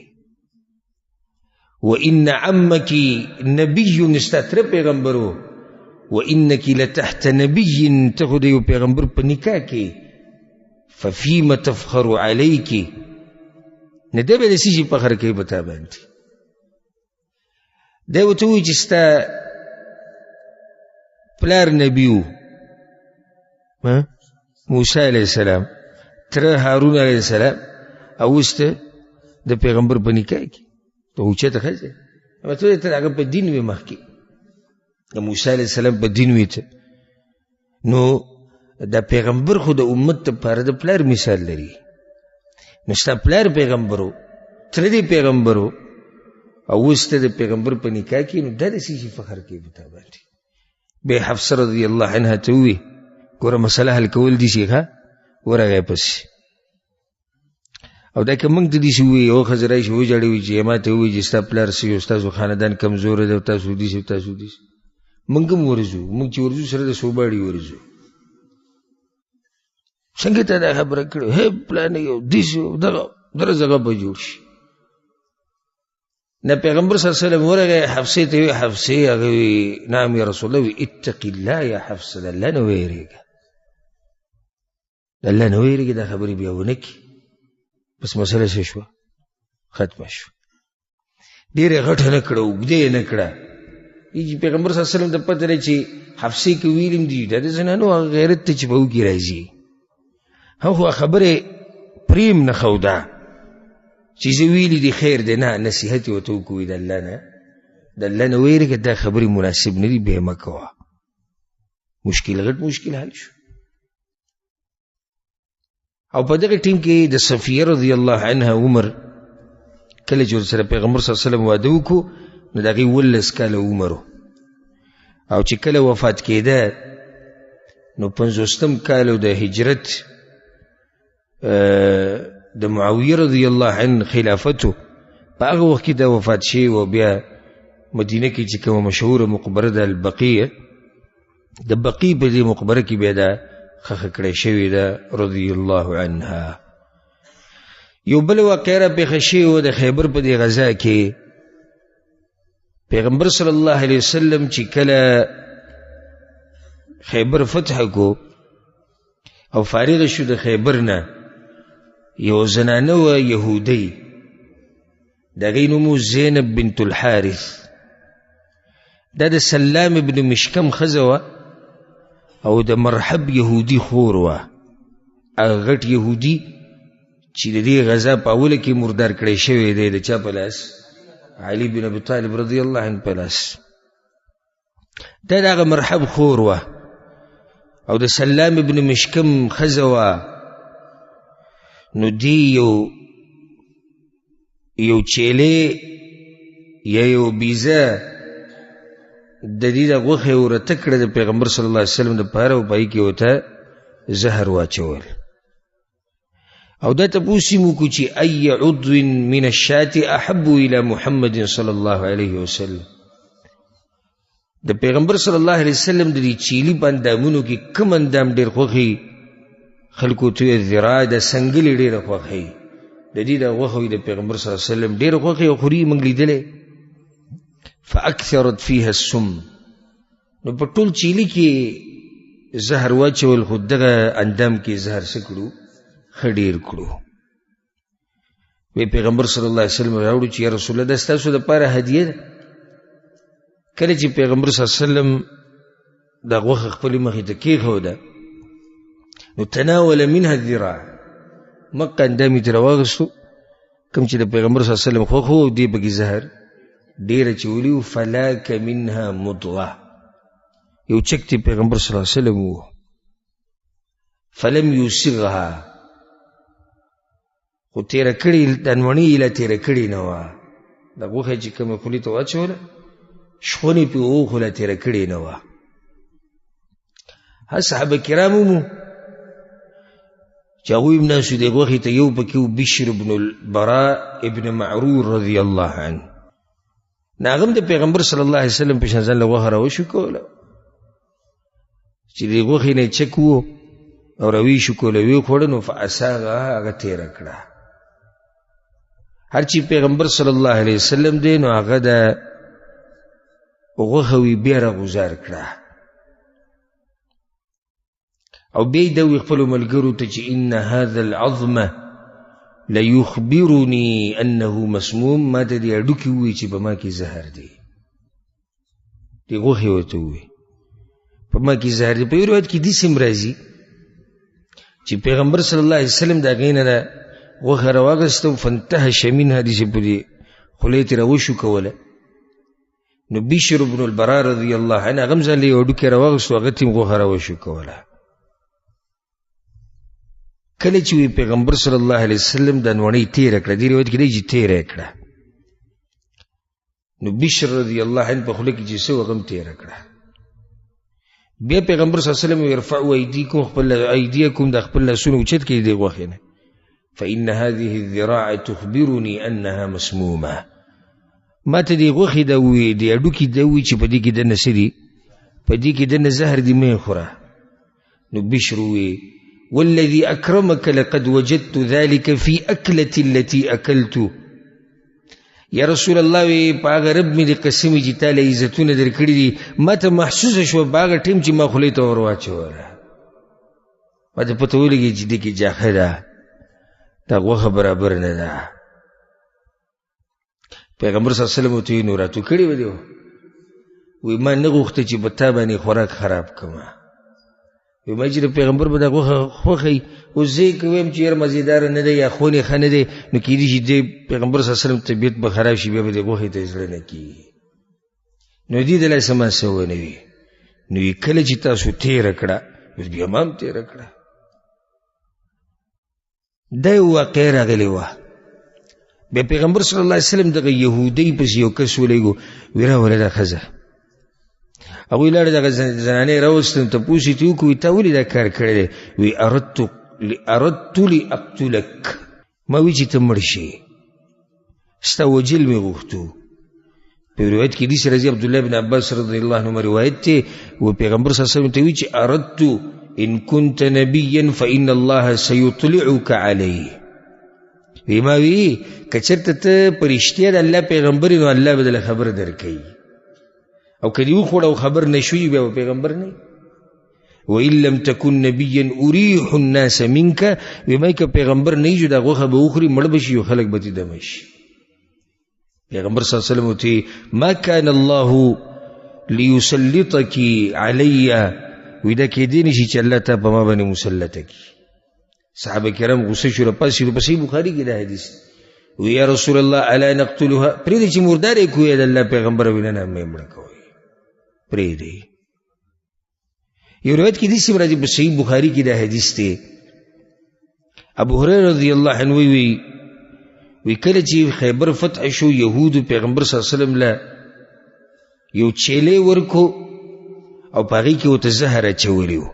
وان عمك نبي استتر پیغمبرو، وانك لتحت نبي تخد یو پیغمبر په نکاح کې، ففيما تفخر عليك نده به دسی چې فخر کوي پتا باندې. دی ورته وایي چې ستا پلار نبیو موسی علیه السلام، تر هارون علیه السلام، او اوس ته د پیغمبر په نکاح کې ته اوچته ښځه. اما ته تر هغه په دین وې مخکې د موسی علیه السلام په دین وې ته. نو دا پیغمبر خو د امت لپاره د پلار مثال لري. نو ستا پلار پیغمبرو، تر دې پیغمبرو، او اوس ته د پیغمبر په نکاح کې، نو دا داسې چې فخر کوي په تا باندې. بیا حفصه رضی الله عنها ته ووایي ګوره مسله حل کول دي چې ښه ورغی پسې. او دا که موږ ته داسې ووایي یوه ښځه راشي وجاړي وي چې ما ته ووایي چې ستا پلار څه یو ستاسو خاندان کمزوره دی او تاسو داسې او تاسو داسې، موږ هم ورځو. موږ چې ورځو سره د سوباړي ورځو. څنګه ته دا خبره کړې؟ هی پلانې یو داسې دغه ځای به جوړ شي. نه پیغمبر صلی الله علیه وسلم ورغی حفصې ته وی حفصې، هغه وی نعم یا رسول الله، وی اتق الله یا حفصه، د الله نه ویرېږه، د الله نه ویرېږه، دا خبرې بیا ونه کړي. بس مسله څه شوه؟ ختمه شوه. ډېرې غټه نه کړه، اوږده یې نه کړه. پیغمبر صلی الله علیه وسلم ته پته دی چې حفصې کې ویلم دي دا د زنانو هغه غیرت ته چې په وکې راځي. هغه خبرې پریم نه ښوده چې زه ویلي دي خیر دی، نه نصیحت یې ورته وکړو د الله نه، د الله نه ویرېږه، دا خبرې مناسب نه دي، بیا مه کوه. مشکل غټ مشکل حل شو. او په دغه ټیم کې د صفیه رضی الله عنها عمر کله چې ورسره پیغمبر صلی الله علیه وسلم واده وکړو نو د هغې 19 کاله عمر و. او چې کله وفات کېده نو 50 کال د هجرت د معاویه رضی الله عنه خلافتو په هغه وخت کې دا وفات شوی و. بیا مدینه کې چې کومه مشهوره مقبره ده البقیه، د بقیع په دې مقبره کې بیا دا خښه کړی شوې ده رضی الله عنها. یو بل واقعه را پېښه شوې وه د خیبر په دې غزا کې. پیغمبر صلی الله علیه وسلم چې کله خیبر فتح کو او فارغ شو د خیبر نه، یو زنانه و یهودی، د هغې نوم زینب بنت الحارث. دا د سلام ابن مشکم ښځه وه او د مرحب یهودي خور وه. هغه غټ یهودي چې د دې غزا په اوله کې مردار کړی شوی دی د چا په لاس؟ علي بن ابي طالب رضی الله عنه په لاس. دا د هغه مرحب خور وه او د سلام ابن مشکم ښځه وه. نو دی یو چیلې یا یو بیزه د دې د غوښې ورته کړه د پیغمبر صلی الله علیه وسلم دپاره او په هغې کې ورته زهر واچول. او دا تپوس یې وکړو چې ای عضو من الشاة احب الى محمد صلی الله علیه وسلم. د پیغمبر صلی الله علیه وسلم د دې چیلي په اندامونو کې کوم اندام ډېر خوښوي؟ خلکو ته یې ذراع د سنګلې ډېره خوښوي. د دې د غوښې د پیغمبر صلی الله علیه وسلم ډېره خوښوي او خوري موږ لیدلی. فاکثرت فیها السم. نو په ټول چیلي کې زهر واچول، خو دغه اندام کې زهر څه کړو؟ ښه ډېر کړو. وی پیغمبر صلی الله علیه وسلم راوړو چې یا رسول الله دا ستاسو دپاره هدیه ده. کله چې پیغمبر صلی الله علیه وسلم دا غوښه خپلې مخې ته کېښوده نو تناول منها الذراع، مکه اندام یې ترې راواغېستو کوم چې د پیغمبر صلی الله علیه وسلم خوښ و او دې پکې زهر ډیره چې ولیو فلاک منها مضغه یو چک دی پیغمبر صلی الله علیه وسلم وو فلم یوسغها خو تیره کړي دنونی ایله تیره کړي نه وه د غوښه چې کومه خولې ته واچوله شخونې پې ووخوله تیره کړي نه وه ها صحابه کرامو مو چې هغوی هم ناسو دې غوښې ته یو پکې و بشر بن البراء ابن معرور رضی الله عنه نه هغه هم د پیغمبر صلی الله علیه وسلم په شان ځان له غوښه راوشو کوله چې دې غوښې نه چک و او راویشو کوله ویې خوړه نو فاساغها هغه تیره کړه هر چې پیغمبر صلی الله علیه وسلم دی نو هغه د غوښه وی بیا راغوزار کړه او بیا یې دوی خپلو ملګرو ته چې ان هذا العظم لیخبرني انه مسموم ما ته دې هډوکي ووایي چې په ما کې زهر دی دې غوښې ورته ووایي په ما کې زهر دی په یو روایت کې داسې هم راځي چې پیغمبر صلی الله علیه وسلم د هغې نه ده غوښه راواغسته فانتهش منها داسې پرې خولې ترې راوشو کوله نو بشر بن البراء رضی الله عنه هغه هم ځان له یو هډوکی راواغستو هغه ته هم غوښه راوشو کوله کله چې وی پیغمبر صلی الله علیه وسلم د نوڼۍ تیره کړه دې روایت کې دی چې تیره یې کړه نو بشر رضی الله عنه په خوله کې چې څه هغه هم تیره کړه بیا پیغمبر صلی الله علیه وسلم ارفعوا ایدیکم د خپل لاسونه اوچت کړي دې غوښې نه فإن هذه الذراع تخبرني أنها مسمومة ما ته دې غوښې دا ووایي دې هډوکي دا ووایي چې په دې کې دننه څه دي په دې کې دننه زهر دي مه یې خوره نو بشر ووایي والذي أكرمك لقد وجدت ذلك في أكلتي التي أكلت یا رسول الله وی په هغه رب مې د قسمې چې تا له عزتونه در کړي دي ما ته محسوسه شوه په هغه ټیم چې ما خولې ته ور واچوله ما ته پته ولګي چې دې کې جاخه ده دا غوښه برابر نه ده پیغمبر صلی الله علیه وسلم ورته ویي نو راټول کړي به دې وی ما نه غوښته چې په تا باندې خوراک خراب کړمه وی ما چې د پیغمبر به دا غوښه خوښوي اوس زه یې که ویم چې یار مزېداره نه دی یا خونې ښه نه دی نو کېدای شي دې پیغمبر صلی الله علیه وسلم طبیعت به خراب شي بیا به دې غوښې ته زړه نه کېږي نو دې د لاسه ما څه ونه وي نو یې کله چې تاسو تېره کړه اوس بیا ما هم تېره کړه دا یو واقعه راغلې وه بیا پیغمبر صلی الله علیه وسلم دغه یهودۍ پسې یو کس ولېږو وی راوله دا ښځه هغوی لاړه دغه زنانې راوستل تپوس یې ترې وکړو تا ولې دا کار کړی دی وی اردت لاقتلک ما وی چې ته مړ شې ستا وجل مې غوښتو په روایت کې داسې راځي عبدالله بن عباس رضی الله عنهما روایت دی و پیغمبر صلی الله علیه وسلم ته وی چې اردت ان كنت نبيا فإن الله سيطلعك عليه وی ما وی که چېرته ته په رښتیا د الله پیغمبر نو الله به دله خبر درکوي او که دې وخوړه او خبر نه شوي بیا به پیغمبر نه وإن لم تكن نبيا أريح الناس منك وما که پیغمبر نه یې دا غوښه به وخوري مړ به شي او خلک به دې دمه شي پیغمبر صلی الله علیه وسلم ورته ما كان الله ليسلطك علي وی دا کېدی نه شي چې الله ته په ما باندې مسلطه کړي صحابه کرام غصه شو راپاسېدو په صحیح بخاري کې دا حدیث وی یا رسول الله الا نقتلها پرېږدئ چې مردار یې کوی د الله پیغمبر وی نه مې مړه کوئ پرېږدئ یو روایت کې داسې راځي په صحیح بخاري کې دا حدیث دی ابو هريره رضی الله عنه وی کله چې خیبر فتح شو یهودو پیغمبر صلی الله علیه وسلم له یو چیلې ورکو او په هغې کې ورته زهر اچولی و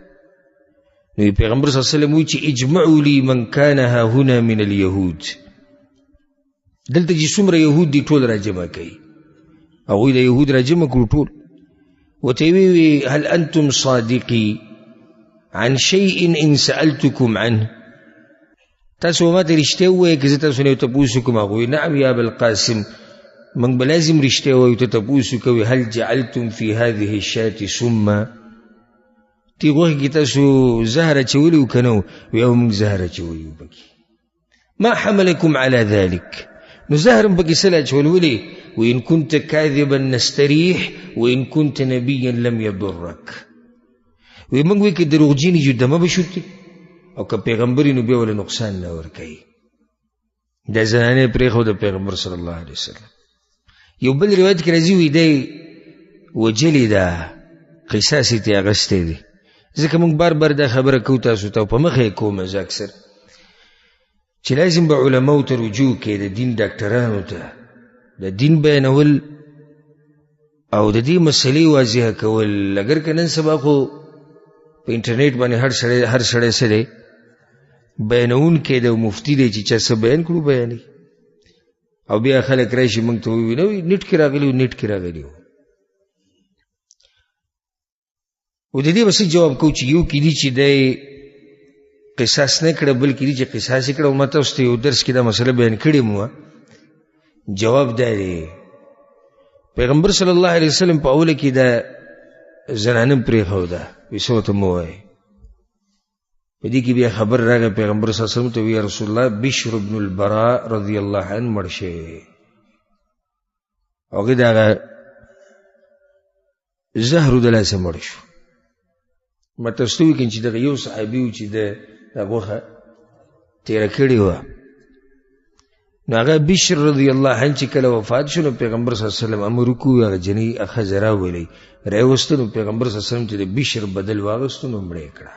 نو پیغمبر صلی الله علیه وسلم وی چې اجمعوا لي من كان هاهنا من اليهود دلته چې څومره یهود دي ټول راجمع کوي هغوی د یهود راجمع کړو ټول ورته وی هل انتم صادقي عن شيء ان سألتكم عنه تاسو ما ته رښتیا ووایئ که زه تاسو نه یو تپوس وکړم هغوی نعم یا ابوالقاسم موږ به لازم رښتیا ووایو ته تپوس وکوي هل جعلتم في هذه الشاة سما دې غوښې کې تاسو زهر اچولی و که نه وی او موږ زهر اچولی و پکې ما حملكم على ذلك نو زهر هم پکې څه اچول ولې وإن كنت كاذبا نستريح وإن كنت نبيا لم يضرك وی موږ وی که دروغجن یو دمه به شوتي او که پیغمبر نو بیا ولا نقصان نه ورکوي دا زنانې پرېښوده پیغمبر صلی الله علیه وسلم یو بل روایت کې راځي وي دی وجلې ده قصاص یې ترې اخیستی دی. ځکه موږ بار بار دا خبره کوو تاسو ته او په مخه یې کومه زه اکثر چې لازم به علماو ته رجوع کوي د دین ډاکټرانو ته د دین بیانول او د دې مسلې واضحه کول. اگر که نن سبا خو په انټرنیټ باندې هر سړی څه دی بیانونکی دی او مفتي دی چې چا څه بیان کړو بیانوي او بیا خلک راشي موږ ته ووایي نه نیټ کې راغلي و نیټ کې راغلي و. او د دې به څه جواب کوو چې یو کې دي چې دی قصاص نه کړه بلکې دي چې قصاص یې کړه. او ما تاسو ته یو درس کې دا مسله بیان کړې مو. جواب دا دی پیغمبر صلی الله علیه وسلم په اوله کې دا زنانه پرېښوده وایي څه ورته مه وایئ. په دې کې بیا خبر راغی پیغمبر صلی الله علیه وسلم ته وایي یا رسول الله بشر بن البراء رضی الله عنه مړ شوی. هغې د هغه زهرو د لاسه مړ شو. ما تاسو ته وکړم چې دغه یو صحابي و چې د غوښه تېره کړې وه نو هغه بشر رضی الله عنه چې کله وفات شو نو پیغمبر صلی الله علیه وسلم امر وکړو هغه جنۍ ښځه راولئ راوسته نو پیغمبر صلی الله علیه وسلم چې د بشر بدل واغستو نو مړه یې کړه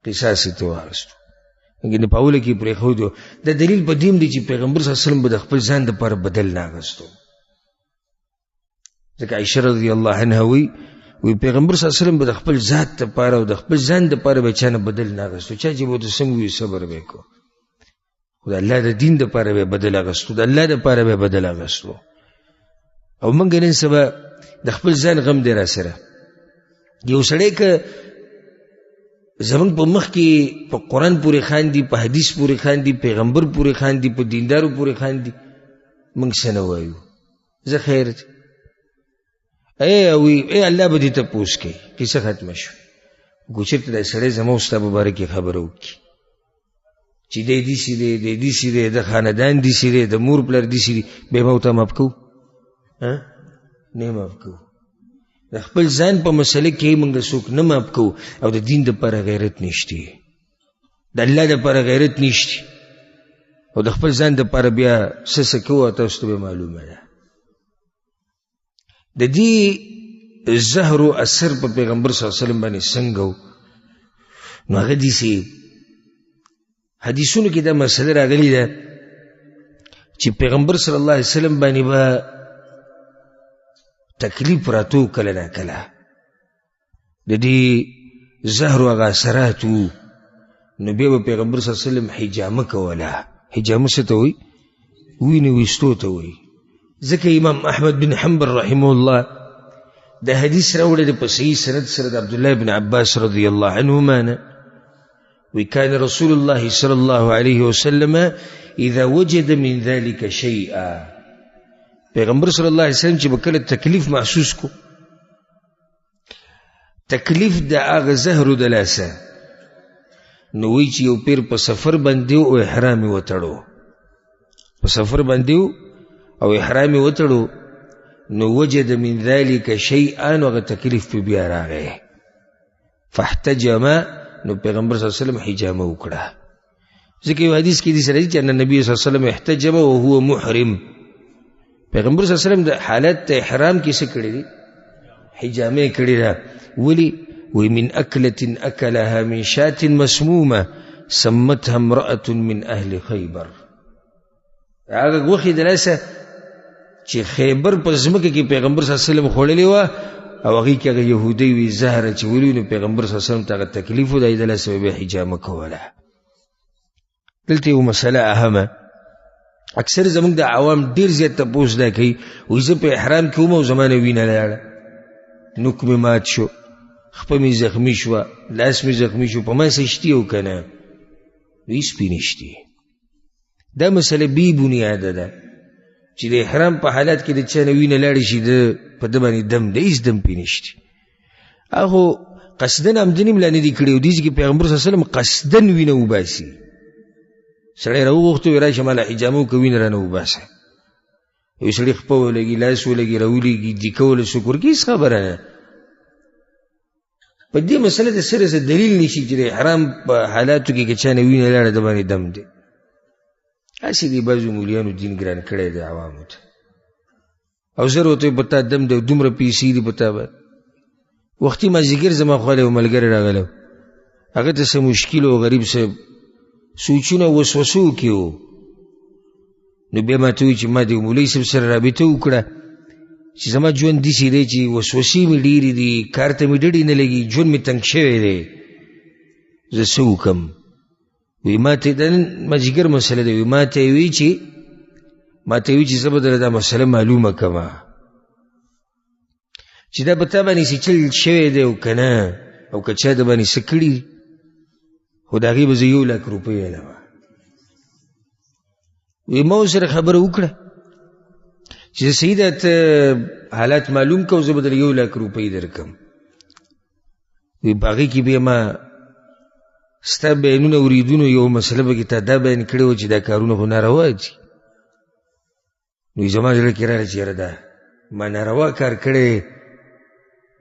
قصاص یې ته واغستو. نو په اوله کې پرېښودو. دا دلیل په دې دی چې پیغمبر صلی الله علیه وسلم به د خپل ځان دپاره بدل نه اغستو. ځکه عایشه رضی الله عنها وی پیغمبر صلی الله علیه وسلم به د خپل ذات دپاره او د خپل ځان دپاره به چا نه بدل نه اغستو. چا چې به ورته سم وي صبر به یې کو خو د الله د دین دپاره به بدل اغستو د الله دپاره به بدل اغستو. او موږ نن سبا د خپل ځان غم دی را سره. یو سړی که زمونږ په مخ کې په قرآن پورې خاندي په حدیث پورې خاندي پیغمبر پورې خاندي په دیندارو پورې خاندي موږ څه نه وایو زه خیر دی ای الله به دې تپوس کوي کیسه ختمه شو. خو چېرته دا سړی زما او ستا په باره کې خبره وکړي چې دی داسې دی دی داسې دی د خاندان داسې دی د مور پلار داسې دی بیا به ورته معاف کوو نه معاف کوو. د خپل ځان په مسله کې موږ څوک نه معاف کوو او د دین دپاره غیرت نشته د الله دپاره غیرت نشته او د خپل ځان دپاره بیا څه کوو تاسو ته به معلومه ده. د دې زهرو اثر په پیغمبر صلی الله علیه وسلم باندې څنګه و نو هغه داسې حدیثونو کې دا مسله راغلې ده چې پیغمبر صلی الله علیه وسلم باندې به تکلیف راتو کله نه کله د دې زهرو هغه اثرات وو نو بیا به پیغمبر صلی الله علیه وسلم حجامه کوله. حجامه څه ته وایي وینې ویستو ته وایي. ځکه امام احمد بن حنبل رحمه الله دا حدیث راوړی په صحیح سند سره د عبدالله بن عباس رضی الله عنهما نه وی کان رسول الله صلی الله علیه وسلم اذا وجد من ذلك شیئا پیغمبر صلی الله علیه وسلم چې به کله تکلیف محسوس کو تکلیف د هغه زهرو د لاسه نو وی چې یو پیر په سفر باندې او احرام یې وتړو په سفر باندې او احرام یې وتړو نو وجد من ذلك شیئا نو هغه تکلیف په بیا راغی فاحتجم نو پیغمبر صلی الله علیه وسلم حجامه وکړه. ځکه یو حدیث کې دې سره چې ان نبی صلی الله علیه وسلم احتجم وهو محرم پیغمبر صلی الله علیه وسلم د حالت احرام کې څه کړی دي حجامه کړی ده. ولی وی من اکلة اکلها من شاة مسمومه سمتها امرأة من اهل خیبر. هغه غوښې د لاسه چې خیبر په ځمکه کې پیغمبر صلی الله علیه وسلم خوړلې وه او هغې کې هغه یهودی وي زهره چې ولي نو پیغمبر صلی الله علیه وسلم ته هغه تکلیف و د هغې د لاسه بیا حجامه کوله. دلته یو مسله اهمه اکثر زموږ د عوام ډېر زیات تپوس دا کوي وایي زه په احرام کې وم او زما نه وینه لاړه نوک مې مات شو خپه مې زخمي شوه لاس مې زخمي شو په ما څه شتي او که نه نو هېڅ پې نشتي. دا مسله بې بنیاده ده چې د احرام په حالات کې د چا نه وینه لاړې شي د په ده باندې دم د هېڅ دم پې نشتي. هغو قصدن همدن هم لا نه دي کړي او دې کې پیغمبر صلی الله علیه وسلم قصدن وینه وباسي. سړی راوغوښته وایي راشه ما له حجامه وکړه وینه رانه وباسه. یو سړي خپه ولګي لاس ولګي راولېږي دیکه وله شکر کې هېڅ خبره نه. په دې مسله د سره څه دلیل نشي چې د احرام په حالاتو کې که چا نه وینه لاړه د باندې دم دی. هسې دې بعضو مولیانو دین ګران کړی دی عوامو ته او زر ورته پتا دم د دومره پیسې دي پتا به وختي مازیګر زما خواله او ملګری راغلو هغه ته څه مشکل او غریب څه سوچونه وسوسو کیو نو بیا ما ته وی چې ما د مولوي صاحب سره رابطه وکړه چې زما ژوند داسې دی چې وسوسې مې ډېرې دي کار ته مې ډډې نه لګي ژوند مې تنګ شوی دی زه څه وکړم وی ما ته د نن مازیګر مسله ده وی ما ته وی چې زه به درته دا مسله معلومه کړمه چې دا به تا باندې څه چل شوی دی او که نه او که چا د باندې څه کړي خو د هغې به زه 1,00,000 روپۍ علمه وی ما ورسره خبره وکړه چې سیده ته حالات معلوم کو زه به در 1,00,000 روپۍ درکم وی په هغې کې بیا ما ستا بیانونه اوریدونو یو مسله به کې تا دا بیان کړی و چې دا کارونه خو ناروا دي نو زما زړه کې راغله چې یاره دا ما ناروا کار کړی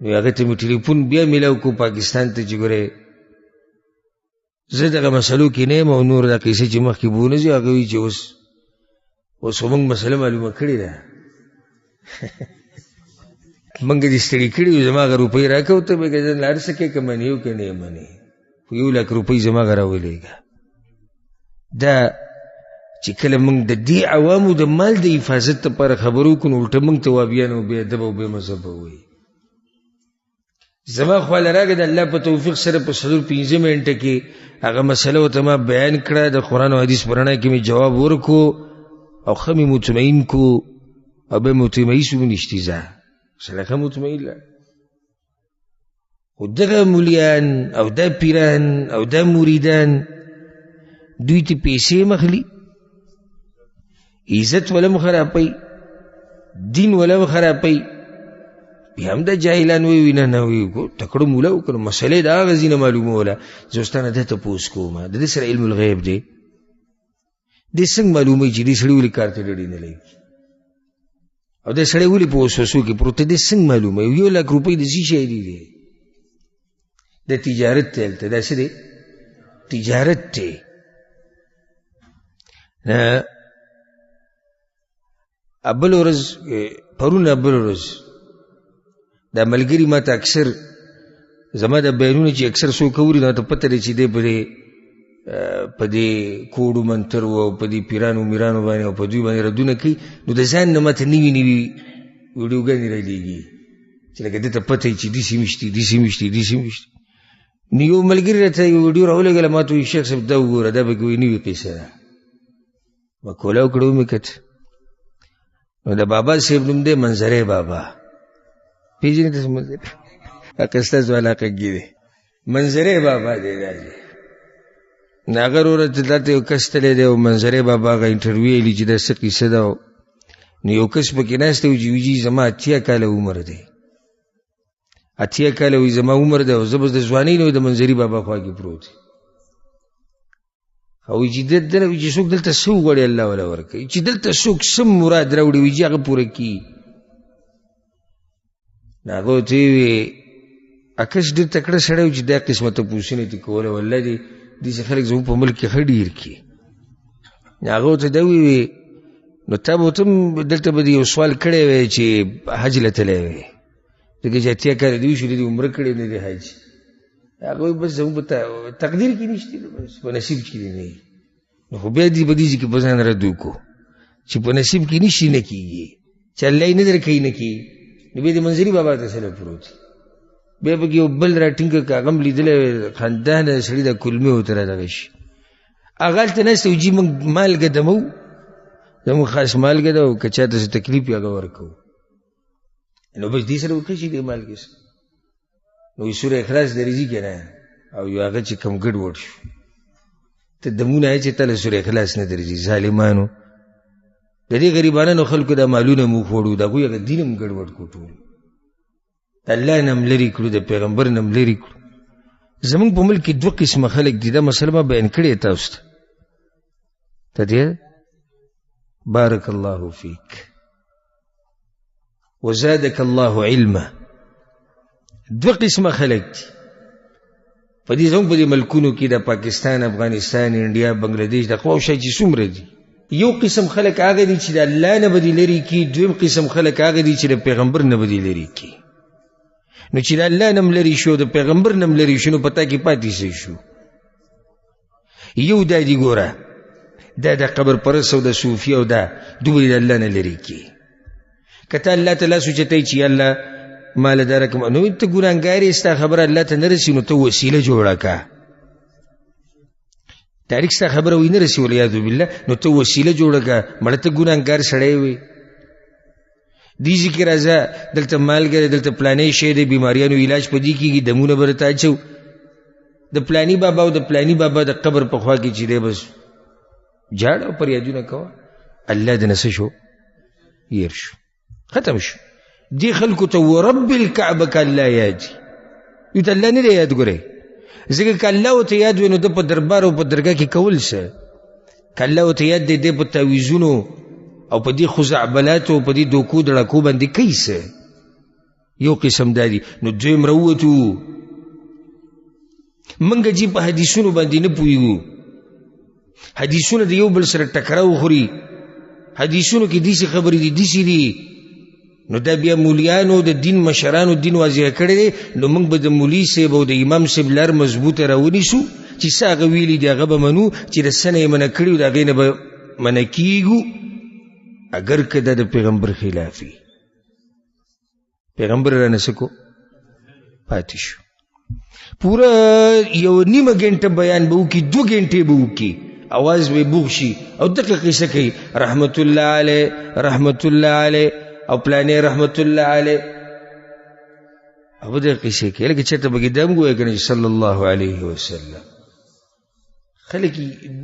نو هغه ته مې ټلیفون بیا میلاو کو پاکستان ته چې ګورې زه دغه مسلو کې نه یم او نور دا کیسې چې مخکې به ونه ځي هغه وایي چې اوس خو موږ مسله معلومه کړې ده موږ دې ستړي کړي یو زما هغه روپۍ راکړه ته به که زه لاړ څه کې که منې او که نه یې منې خو 1,00,000 روپۍ زما هغه راولېږه دا چې کله موږ د دې عوامو د مال د حفاظت لپاره خبرو وکړو نو الټه موږ ته وابیان او بې ادبه او بې مذهبه وایي زما خواله راغی د الله په توفیق سره په 4-5 منټه کې هغه مسله ورته ما بیان کړه د قرآن او حدیث په رڼا کې مې جواب ورکړو او ښه مې مطمئن کو او بیا مطمئن شو من اشتیزا سره ښه مطمئن له خو دغه مولیان او دا پیران او دا مریدان دوی ته پیسې مخلي عزت ولم خرابوي دین ولم خرابوي بیا هم دا جاهلان وی نه نه وی تکړه مولا وکړو مسلې دا غزینه معلومه ولا زوستانه ده ته پوس کوم د دې سره علم الغیب دی دې څنګه معلومه چې دې سړی ولې کار ته ډډې نه لګي او دې سړی ولې په وسوسو کې پروت دې څنګه معلومه 1,00,000 روپۍ د څه شي دی د تجارت ته دا څه دی تجارت ته ابل ورځ پرون ابل ورځ دا ملګری ما ته اکثر زما د بیانونه چې اکثر څوک اوري نو ته پته دی چې دی په دې کوډو منتر و په دې پیرانو میرانو باندې او په دوی باندې ردونه کوي نو د ځان نه ماته نوي ویډیوګانې رالیږي چې لکه دې ته پته وي چې داسې مشتي نو یو ملګري راته یو ویډیو راولېږله ما ته وایي شیخ صاحب دا وګوره دا به کې وایي نوې قیسه ده ما کولاو کړه ومې کته نو د بابا صاحب نوم دی منظرې بابا پیژنې تاسو منظرې هغه ستاسو علاقه کې دی منظرې بابا دی دا دی نو هغه وروره دلته یو کس تللی دی او منظرې بابا هغه انټرویو یې چې دا څه قیسه ده نو یو کس پکې ناستی و چې وایي زما 80 کاله عمر دی 80 کاله وایي زما عمر دی او زه بس د ځوانۍ نه د منظرې بابا خوا کې پروت او وایي چې څوک دلته څه وغواړي الله وله ورکوي چې دلته څوک څه مراد راوړي وایي چې هغه پوره کړي نو هغه ورته ویې اکس ډېر تکړه سړی و چې دا قسمه تپوسونه دې کوله والله دې داسې خلک زموږ په ملک کې ښه ډېر کړي هغه ورته دا ویې نو تا به ورته هم دلته به دې یو سوال کړی وی چې حج له تللی وی ځکه چې 80 کاله دې وشو دې عمره کړې نه دی حج هغه وایي بس زموږ په تقدیر کې نشته بس په نصیب کې دی نه وي نو خو بیا دې په دې کې په ځان رد وکړو چې په نصیب کې نشي نه کېږي چې الله یې نه درکوي نه کېږي نو بیا د منظري بابا ته سره پروت بیا پکې یو بل راټینګه که هغه هم لیدلی خاندانه سړي دا کلمې ورته رادغه شي هغه هلته ناسته وي چې موږ مالګه دمو زموږ خاص مالګه ده او که چا ته څه تکلیف وي هغه ورکوو نو بس دې سره وکړي چې دې مالګې سره نو سوره اخلاص درځي که نه او یو هغه چې کم ګډوډ شو ته دمونه یې چې تله سوره اخلاص نه درځي ظالمانو د دې غریبانو خلکو دا مالونه موږ وړو د هغوی هغه دین هم ګډوډ کړو ټول د الله نه هم لرې کړو د پیغمبر نه هم لرې کړو زموږ په ملک کې 2 قسمه خلک دي دا مسله ما بیان کړې تاسو ته دې بارک الله فیک وزادک الله علما 2 قسمه خلک دي په دې زموږ په دې ملکونو کې د پاکستان افغانستان انډیا بنگلادیش د قواو شای چې څومره دي یو قسم خلک هغه دي چې د الله نه به دي لرې کي، دویم قسم خلک هغه دي چې د پیغمبر نه به دي لرې کي. نو چې د الله نه م لرې شو د پیغمبر نه م لرې شو نو په تا کې پاتې څه شو؟ یو دا دي ګوره، دا د قبر پرست او د صوفي او دا دوی د الله نه لرې کي. که ته الله ته لاس اوچتوې چې الله ماله دا رقم، نو ته ګناهګار یې، ستا خبره الله ته نه رسي، نو ته وسیله جوړه که. تاریخ ستا خبره وی نه رسي والعیاذ بالله، نو ته وسیله جوړه که. مړه ته ګناهګار سړی وي. دیزی کې راځه دلته مالګه دلته پلانی شی دی، بیماریانو علاج په دې کېږي، دمونه به راته اچو. د پلانی بابا او د پلانی بابا د قبر په خوا کې چې دی بس جاړه او پریادونه کوه، الله د نه څه شو؟ هیر شو، ختم شو. دې خلکو ته ورب الکعبه که الله یاد دي، دوی ته الله نه دی یاد. ګورئ ځکه که الله ورته یاد وي نو ده په دربار او په درګاه کې کول څه؟ که الله ورته یاد دی دی په تعویذونو او په دې خزعبلاتو او په دې دوکو دړکو باندې کوي څه؟ یو قسم دا دي. نو دویم راووتو، منګه جي په حدیثونو باندې نه پوهېږو، حدیثونه د یو بل سره ټکراو خوري، حدیثونو کې داسې خبرې دي داسې دي. نو دا بیا مولیانو د دین مشرانو دین واضح کړی دی. نو موږ به د مولي صاحب او د امام صاحب لار مضبوطه راونیسو چې څه هغه ویلي دي هغه به منو، چې د څه نه یې منع کړي د هغې نه به منع کېږو، اگر که دا د پیغمبر خلاف وي. پیغمبر رانه څه کو پاتې شو. پوره یو نیمه ګنټه بیان به وکړي، 2 ګنټې به وکړي، اواز به بوغ شي او دقه قصه کوي رحمت الله علیه رحمت الله علیه او پلانې رحمت الله علیه، او دغه قصې کوي لکه چېرته به ګدام ګویا کنه صلی الله علیه وسلم. خلک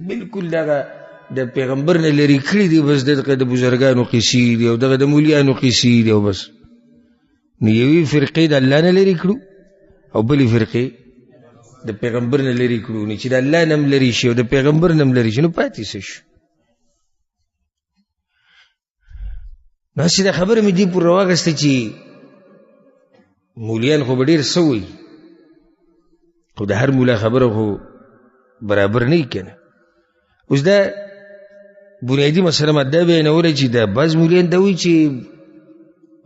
بالکل دغه د پیغمبر نه لرې کړي دي، بس دغه د بزرګانو قصې دي او دغه د مولیانو قصې دي او بس. نو یوې فرقې د الله نه لرې کړو او بلې فرقې د پیغمبر نه لرې کړو. نو چې د الله نه م لرې شي او د پیغمبر نه م لرې شي نو پاتې څه شو؟ نو هسې دا خبره مې دې پورې راواغسته چې مولیان خو به ډېر څه وایي، خو د هر مولا خبره خو برابر نه وي که نه. اوس دا بنیادي مسله ما دا بیانوله چې دا بعض مولیان دا وایي چې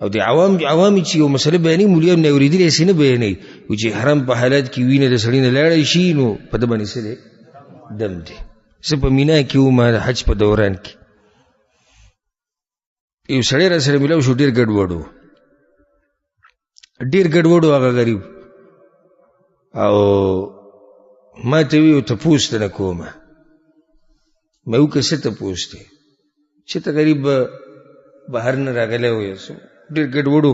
او د عوامي چې یو مسله بیانوي مولیان نه اورېدلې هسې نه بیانوي، و چې حرام په حالات کې وینه د سړي نه لاړی شي نو په ده باندې څه دی؟ دم دی. زه په مینا کې وم د حج په دوران کې، یو سړی را سره ملاو شو، ډېر ګډوډ و، ډېر ګډوډ و هغه غریب. او ما ته وی تپوس ته نه کومه، ما وکړه څه تپوس دی چې ته غریب بهر نه راغلی وی، ډېر ګډوډ و.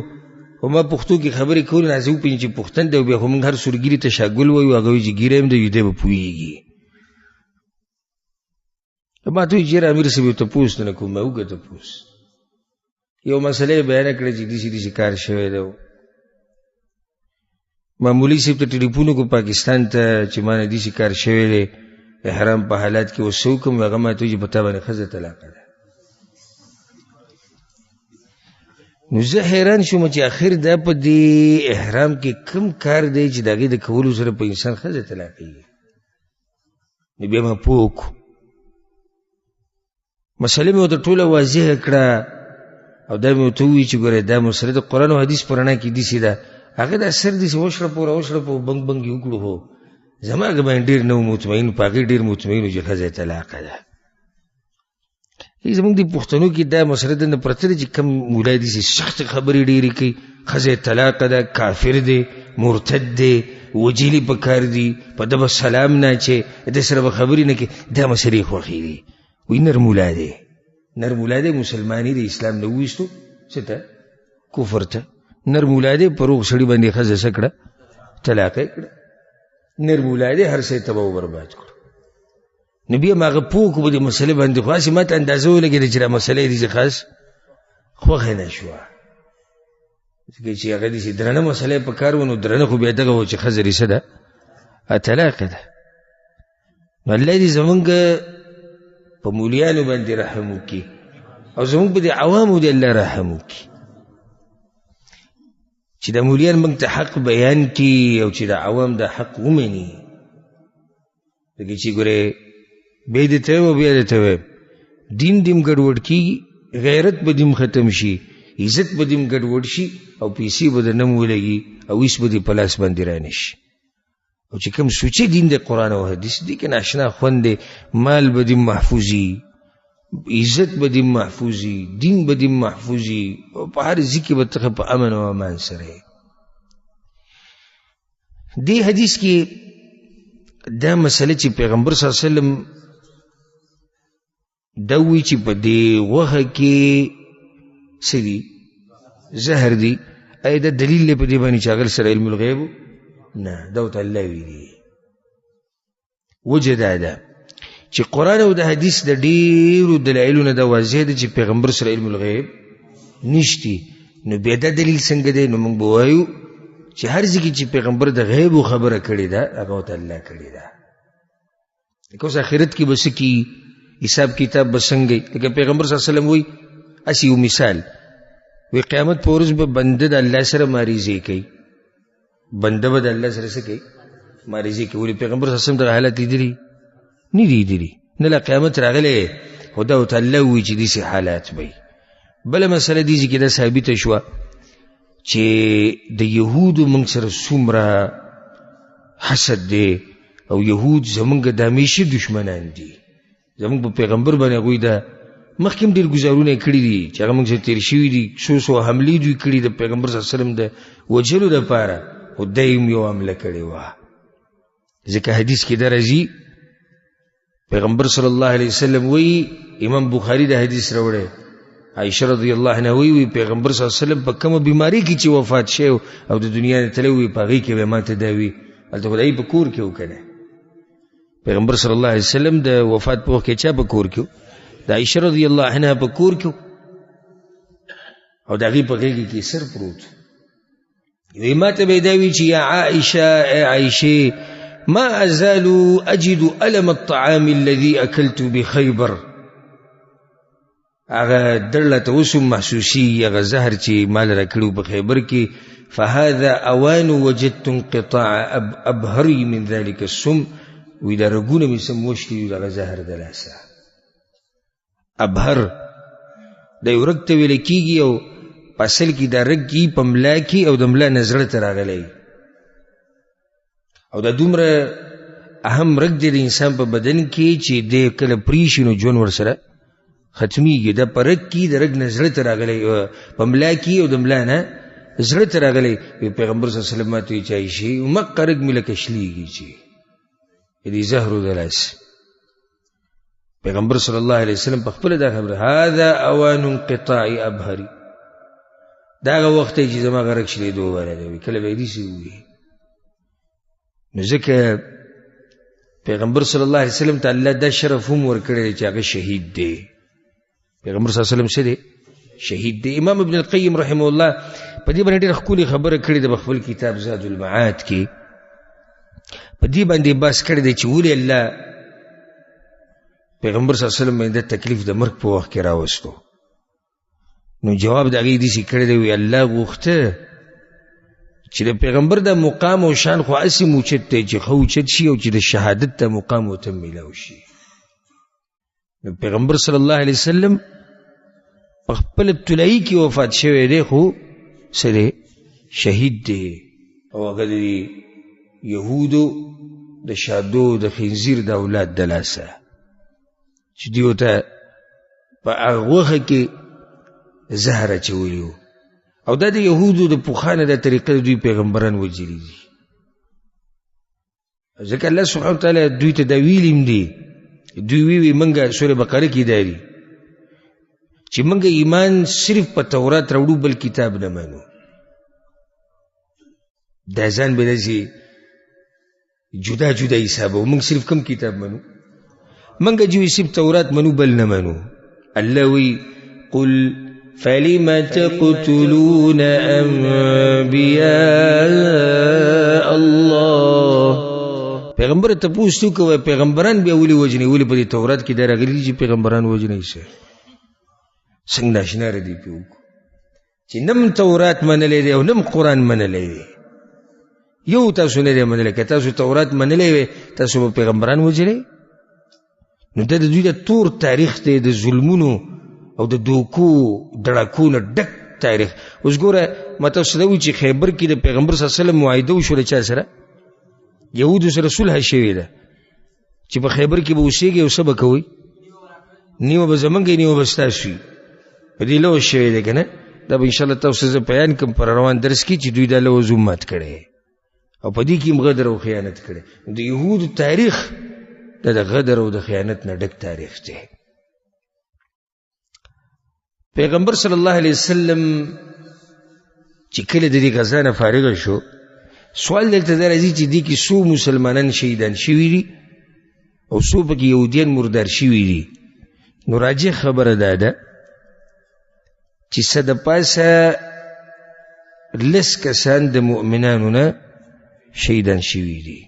خو ما پښتو کې خبرې کولې نه، زه وپوهېږم چې پښتن دی او بیا خو موږ هر سورګیري ته شاګل وایو، هغه وایي چې ګیره یم دی وي دی به پوهېږي. ما ته وایي چې یاره امیر صاحب تپوس ته نه کوم، ما وکړه تپوس. یو مسله یې بیانه کړه چې داسې داسې کار شوی دی. ما مولوي صاحب ته ټلیفون وکړو پاکستان ته چې ما نه داسې کار شوی دی احرام په حالات کې، اوس څه وکړم؟ هغه ما ته وایي چې په تا باندې ښځه طلاقه ده. نو زه حیران شوم چې آخر دا په دې احرام کې کوم کار دی چې د هغې د کولو سره په انسان ښځه طلاقېږي؟ نو بیا ما پوه وکړو، مسله مې ورته ټوله واضحه کړه او دا مې ورته ووایي چې ګوره دا مسله د قرآن او حدیث په رڼا کې داسې ده. هغه دا سر داسې وشړپو راوشړپو بنګ بنګ یې وکړو، خو زما هغه باندې ډېر نه و مطمئن، په هغې ډېر مطمئن و چې ښځه طلاقه ده. زمونږ د پښتنو کې دا مسله دنه پرته ده چې کم مولا داسې سخت خبرې ډېرې کوي، ښځه طلاقه ده، کافر دی، مرتد دی، وجلي په کار دي، په ده به سلام نه اچې، د سره به خبرې نه کوي. دا مسلې خوښې دي. وایي نر مولا دی، نر مولا دی، مسلماني د اسلام نه وویستو څه ته؟ کفر ته. نر مولا دی په روغ سړي باندې ښځه څه کړه؟ طلاقه یې کړه. نر مولا دی هر څه تباه و برباد کړو. نو بیا ما هغه پوه کړو په دې مسلې باندې، خو هسې ما ته اندازه ولګېده چې دا مسله یې داسې خاص خوښه نه شوه، ځکه چې هغه داسې درنه مسله په کار و، نو درنه خو بیا دغه و چې ښځه دې څه ده؟ طلاقه ده. نو الله دې زمونږ په مولیانو باندې رحم وکړي او زمونږ په دې عوامو دې الله رحم وکړي چې د مولیان موږ ته حق بیان کړي او چې د عوام د حق ومني. لکه چې ګورې بیا دې ته ویم او بیا دې ته ویم، دین دیم ګډوډ کیږي، غیرت به دیم ختم شي، عزت به دیم ګډوډ شي، او پیسې به د نم ولګي، او هیڅ به دې په لاس باندې رانشي. او چې کوم سوچي دین د قرآن او حدیث دی که ناشنا خوند دی، مال به دیم محفوظي، عزت به دیم محفوظي، دین به دیم محفوظي، او په هر ځای کې به ته په امن او امان سره. دې حدیث کې دا مسله چې پیغمبر صلی الله علیه وسلم دا وی چې په دې غوښه کې څه دي؟ زهر دي. ایا دا دلیل دی په دې باندې چې هغه سره علم الغیب؟ نه، دا ورته الله ویلي. وجه دا ده چې قرآن او د حدیث د ډېرو دلایلو نه دا واضح ده چې پیغمبر سره علم الغیب نشتی. نو بیا دا دلیل څنګه دی؟ نو موږ به وایو چې هر ځای کې چې پیغمبر د غیبو خبره کړې ده هغه ورته الله کړې ده. لکه اوس آخرت کې به څه کي، حساب کتاب به څنګه؟ لکه پیغمبر صلی الله علیه وسلم وایي اسې یو مثال وی قیامت په ورځ به بنده د الله سره ماریزې کوي، بنده به د الله سره څه کوي؟ ماریزې کوي. ولې پیغمبر صلی الله علیه وسلم دغه حالت لیدلي نه دي لیدلي؟ نه لا قیامت راغلی خو دا ورته الله وایي چې داسې حالات به وي. بله مسله دې چې دا ثابته شوه چې د یهودو موږ سره څومره حسد دی، او یهود زمونږ د همیشه دشمنان دي. زمونږ په پیغمبر باندې هغوی دا مخکې هم ډېر ګزارونه یې کړي دي چې هغه موږ سره تېر شوي دي، څو حملې دوی کړي د پیغمبر صلی الله علیه وسلم د وجلو دپاره، خو دی هم یو حمله کړې وه. ځکه حدیث کې دا راځي پیغمبر صلی الله علیه وسلم وایي، امام بخاري د حدیث راوړی، عائشه رضی الله عنها وی پیغمبر صلی الله علیه وسلم په کومه بیماری کې چې وفات شوی او د دنیا نه تللی وي په هغې کې به ما تداوي هلته خدای په کور کې وکړه. پیغمبر صلی الله علیه وسلم د وفات په وخت کې چا په کور کې؟ د عائشه رضی الله عنها په کور کې، او د هغې په غېږ کې سر پروت. وی ما ته به دا وي چې یا عائشه، ای عائشې، ما ازال اجد الم الطعام الذي اكلت بخیبر. هغه درله ته اوس هم محسوسي هغه زهر چې مال را کړي په خیبر کې. فهذا اوان وجدت انقطاع ابهري من ذلك السم. وی دا رګونه مې سم وشتي دغه زهر د لاسه. ابهر دا یو رګ ته ویل کېږي، او په اصل کې دا رګ کي په ملا کې، او د ملا نه زړه ته راغلی، او دا دومره اهم رګ دی د انسان په بدن کې چې دی کله پرې شي نو ژوند ورسره ختمیږي. دا په رګ کې د رګ نه زړه ته راغلی، په ملا کې او د ملا نه زړه ته راغلی. پیغمبر صلی الله علیه وسلم ماته وایي چې عایشې مقه رګ مې لکه شلېږي چې دې زهرو د لاس. پیغمبر صلی الله علیه وسلم په خپله دا خبره، هذا اوان انقطاع ابهري، دا هغه وخت دی چې زما هغه رګ شلېدو والا دی. کله به یې داسې ووایي. نو ځکه پیغمبر صلی الله علیه وسلم ته الله دا شرف هم ورکړی دی چې هغه شهید دی. پیغمبر صلی الله علیه وسلم څه دی؟ شهید دی. امام ابن القیم رحمه الله په دې باندې ډېره ښکلې خبره کړې ده په خپل کتاب زاد المعاد کې. په دې باندې بحث کړی دی چې ولې الله پیغمبر صلی الله علیه وسلم باندې تکلیف د مرګ په وخت کې راوستو. نو جواب د هغې داسې کړی دی، وی الله غوښته چې د پیغمبر د مقام او شان خو هسې موچت دی چې ښه اوچت شي، او چې د شهادت ته مقام ورته میلاو شي. نو پیغمبر صلی الله علیه وسلم په خپل ابتدایي کې وفات شوی دی، خو څه دی؟ شهید دی. او هغه د یهودو د شادو د خنزیر د اولاد د لاسه چې دوی ورته په هغه غوښه کې زهر اچولی و. او دا د یهودو د پخوانه دا طریقه د دوی پیغمبران وجلي دي. ځکه الله سبحانه وتعالی دوی ته دا ویلي هم دي، دوی وی منګه سوره بقره کې دا دي چې منګه ایمان صرف په تورات راوړو بل کتاب نه منو. دا ځان به داسې جدا جدا حسابو، موږ صرف کم کتاب منو؟ منګه جو صرف تورات منو بل نه منو. الله وی قل فلم تقتلون انبیاء الله. پیغمبر ته پوښتنه کوي پیغمبران بیا ولې وجنې؟ ولې په دې تورات کې دا راغلي چې پیغمبران وجنې شي؟ څنګه ناشنا ردی پیو چې نم تورات منلې دی او نم قرآن منلې دی. یو تاسو نه دی منلې، که تاسو تورات منلې وې تاسو به پیغمبران وجنې؟ نو دا د دوی د تور تاریخ دی، د ظلمونو او د دوکو ډړکو نه ډک تاریخ. اوس ګوره ما تاسو ته وایي چې خیبر کې د پیغمبر صلی الله علیه وسلم معاهده وشوله چا سره؟ یهودو سره صلح شوې ده چې په خیبر کې به اوسېږي او څه به کوئ؟ نیمه به زمونږ وي، نیمه به ستاسو وي. په دې لوز شوی دی که نه؟ دا به انشاءالله تاسو زه بیان کړم پر روان درس کې چې دوی دا لوز هم مات کړی او په دې کې هم غدر او خیانت کړی. د یهودو تاریخ دا د غدر او د خیانت نه ډک تاریخ دی. پیغمبر صلی الله علیه وسلم چې کله د دې غزا نه فارغ شو، سوال دلته دا راځي چې دې کې څو مسلمانان شهیدان شوي دي او څو پکې یهودیان مردار شوي دي. نو راجح خبره دا ده چې څه د پاسه 10 کسان د مؤمنانو نه شهیدان شوي دي.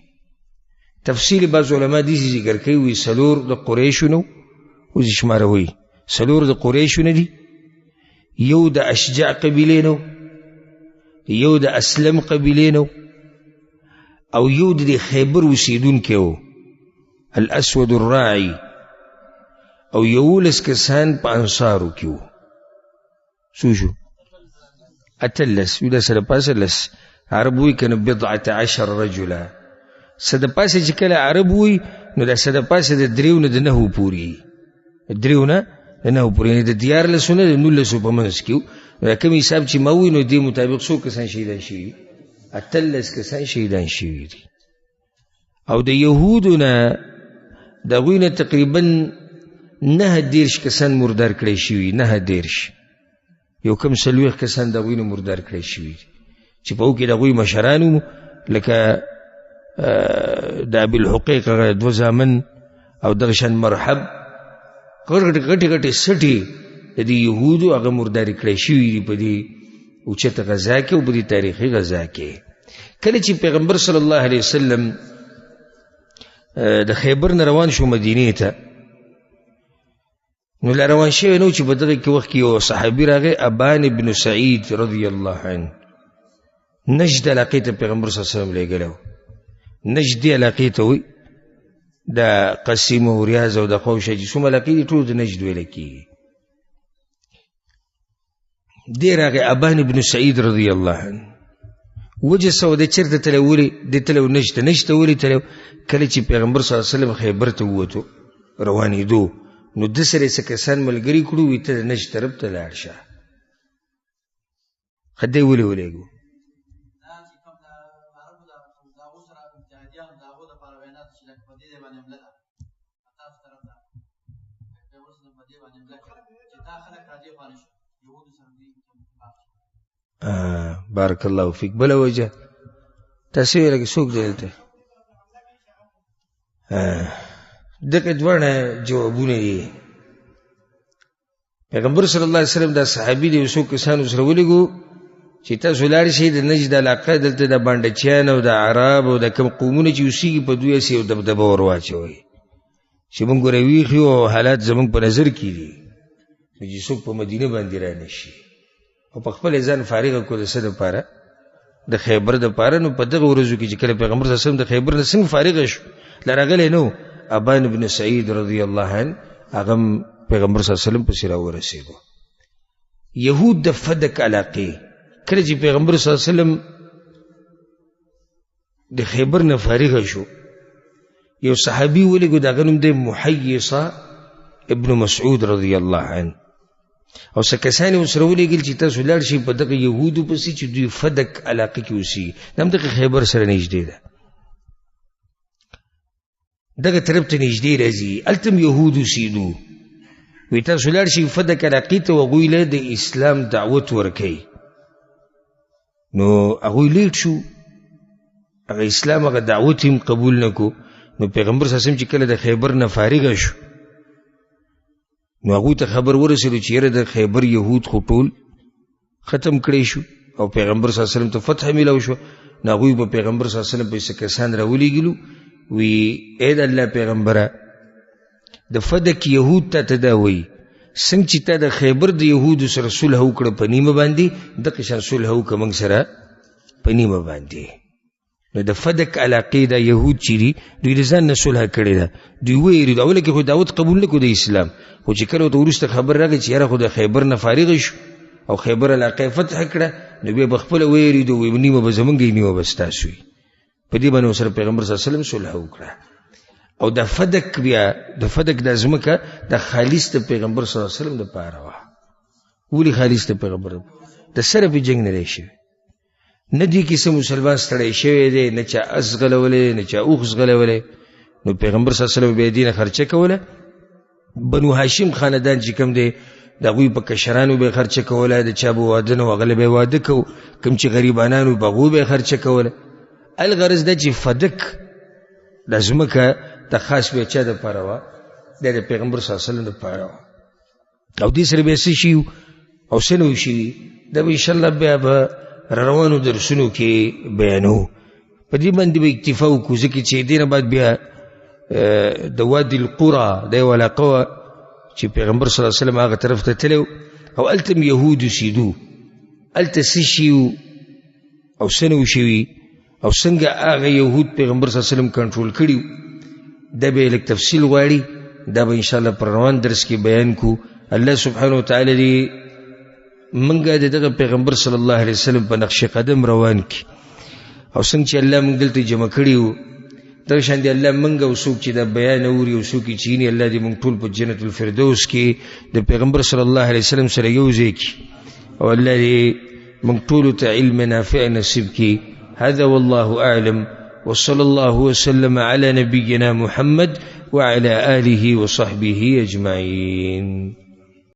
تفصیل بعض علما داسې ذکر کوي، وایي 4 د قریشو نه، اوس یې شماروي 4 د قریشو نه دي، 1 د اشجع قبیلې نه، 1 د اسلم قبیلې نه، او 1 د خیبر اوسېدونکی و الاسود الراعي، او 11 کسان په انصارو کې وو. څو شو؟ 18. وي دا څه د پاسه 10 عرب وایي که نه 14 رجلا. څه د پاسه چې کله عرب وایي نو دا څه د پاسه د 3 نه د 9 پورې، 3 نه د 9 پورې، یعنې د 14 نه د 19 په منځ کې وو. دا کوم حساب چې ما وایي نو دې مطابق څو کسان شهیدان شوي؟ 18 کسان شهیدان شوي دي. او د یهودو نه د هغوی نه تقریبا 19 کسان مردار کړی شوي، 19 یو کم 40 کسان د هغوی نه مردار کړی شوي دي چې په هغو کې د هغوی مشران وو، لکه د ابوالحقیق هغه 2 زامن او دغه شان مرحب، غټې غټې سټې د دې یهودو هغه مرداري کړی شوي دي په دې اوچته غزا کې او په دې تاریخي غزا کې. کله چې پیغمبر صلی الله علیه وسلم د خیبر نه روان شو مدینې ته، نو لا روان شوی نو چې په دغه کې وخت کې یو صحابي راغی، ابان بن سعید رضی الله عنه، نجد علاقې ته پیغمبر صلی الله علیه وسلم لېږلی و. نجد دې علاقې ته وایي د قسیم او ریاض او د خوشه چې څومره علاقې دي ټول د نجد ویلی کېږي. دې راغی ابان بن سعید رضی الله عنه، وجه څه و دی چېرته تللی؟ ولې دې تللی و نجد ته. نجد ته ولې تللی؟ کله چې پیغمبر صلی الله علیه وسلم خیبر ته ووتو روانېدو، نو ده سره یې څه کسان ملګري کړو، وایي ته د نجد طرف ته لاړ شه. ښه دی ولې ولېږو؟ بارک الله فیک. بله وجه تاسو یې لکه څوک دی دلته؟ دغه دواړه جوابونه دي. پیغمبر صلی الله علیه وسلم دا صحابي دی څو کسانو سره ولېږو چې تاسو لاړ شئ د نجد علاقه، دلته د بانډچیان او د عرب او د کوم قومونه چې اوسېږي په دوی هسې یو دبدبه ور واچوئ چې موږ ورې ویښ یو او حالات زموږ په نظر کې دي، نو چې څوک په مدینه باندې را نه شي. او په خپل ځان فارغه کړو د څه دپاره؟ د خیبر دپاره. نو په دغه ورځو کې چې کله پیغمبر صلی الله علیه وسلم د خیبر نه څنګه فارغه شو، لا راغلی نو ابان بن سعید رضی الله عنه هغه پیغمبر صلی الله علیه وسلم پسې راورسېدو. یهود د فدک علاقې کله چې پیغمبر صلی الله علیه وسلم د خیبر نه فارغه شو، یو صحابي ولېږو، د هغه نوم دی محیصه ابن مسعود رضی الله عنه، او څه کسان یې ورسره ولېږل چې تاسو لاړ شئ په دغه یهودو پسې چې دوی فدک علاقه کې اوسېږي، دا هم دغه خیبر سره نږدې ده، دغه طرف ته نږدې راځي، هلته هم یهود اوسېدو. وایي تاسو لاړ شئ فدک علاقې ته، هغوی له د اسلام دعوت ورکوي. نو هغوی لیټ شو، هغه اسلام هغه دعوت هم قبول نه کو. نو پیغمبر صلی الله علیه وسلم چې کله د خیبر نه فارغه شو، نو هغوی ته خبر ورسېدو چې یاره د خیبر یهود خو ټول ختم کړی شو او پیغمبر صلی الله علیه وسلم ته فتح میلاو شو. نو هغوی په پیغمبر صلی الله علیه وسلم پسې کسان راولېږلو، وی ای د الله پیغمبره د فدک یهود ته دا وایي څنګه چې تا د خیبر د یهودو سره صلح وکړه په نیمه باندې، دغه شان صلح وکړه موږ سره په نیمه باندې. نو د فدک علاقې دا یهود چې دي دوی د ځان نه صلح کړې ده. دوی ویري د اوله کې خو دعوت قبول نه کړو د اسلام، خو چې کله ورته وروسته خبر راغی چې یاره خو د خیبر نه فارغ شو او خیبر علاقه فتح کړه، نو بیا به خپله ویرېدو، وایي نیمه به زمونږ وي نیمه به ستاسو وي. په دې باندې ورسره پیغمبر صلی الله علیه وسلم صلح وکړه. او د فدک بیا د فدک دا ځمکه د خالص د پیغمبر صلی الله علیه وسلم دپاره وه. ولې خالص د پیغمبر د سره پې جنګ نه دی شوی، نه دې کې څه مسلمان ستړی شوی دی، نه چا اس غلولی نه چا اوښ زغلولی. نو پیغمبر صلی الله علیه وسلم بیا دې نه خرچه کوله. بنو هاشم خاندان چې کوم دی د هغوی په کشرانو به یې خرچه کوله، د چا به واده نه و هغه له به یې واده کو، کوم چې غریبانان وو په هغو به یې خرچه کوله. الغرض دا چې فدک دا ځمکه د خاص بیا چا دپاره وه؟ دا د پیغمبر صلی الله علیه وسلم دپاره وه. او دې سره بیا څه شي او څه نه و شوي، دا به انشاءالله بیا به روانو درسونو کې بیانو. په دې باندې به اکتفا وکړو، ځکه چې دې نه بعد بیا د وادي القرى دا یو علاقه وه چې پیغمبر صلی الله علیه وسلم هغه طرف ته تللی او هلته هم یهود اوسېدو. هلته څه شي او څه نه و شوي او څنګه هغه یهود پیغمبر صلی الله علیه وسلم کنټرول کړي، دا به یې لږ تفصیل غواړي. دا به انشاءالله پر روان درس کې بیان کو. الله سبحانه وتعالی دې منګه د دغه پیغمبر صلی الله علیه وسلم په نقش قدم روان کی، او څنګه چې الله موږ دلته جمع کړي وو دغه شان دې الله موږ او څوک چې دا بیان اوري او څوک چې چینی، الله دې موږ ټول په جنت الفردوس کې د پیغمبر صلی الله علیه وسلم سره یو ځای کړي، او الله دې موږ ټولو ته علم نافع نصیب کړي. هذا والله أعلم، وصلى الله وسلم على نبينا محمد وعلى آله وصحبه أجمعين.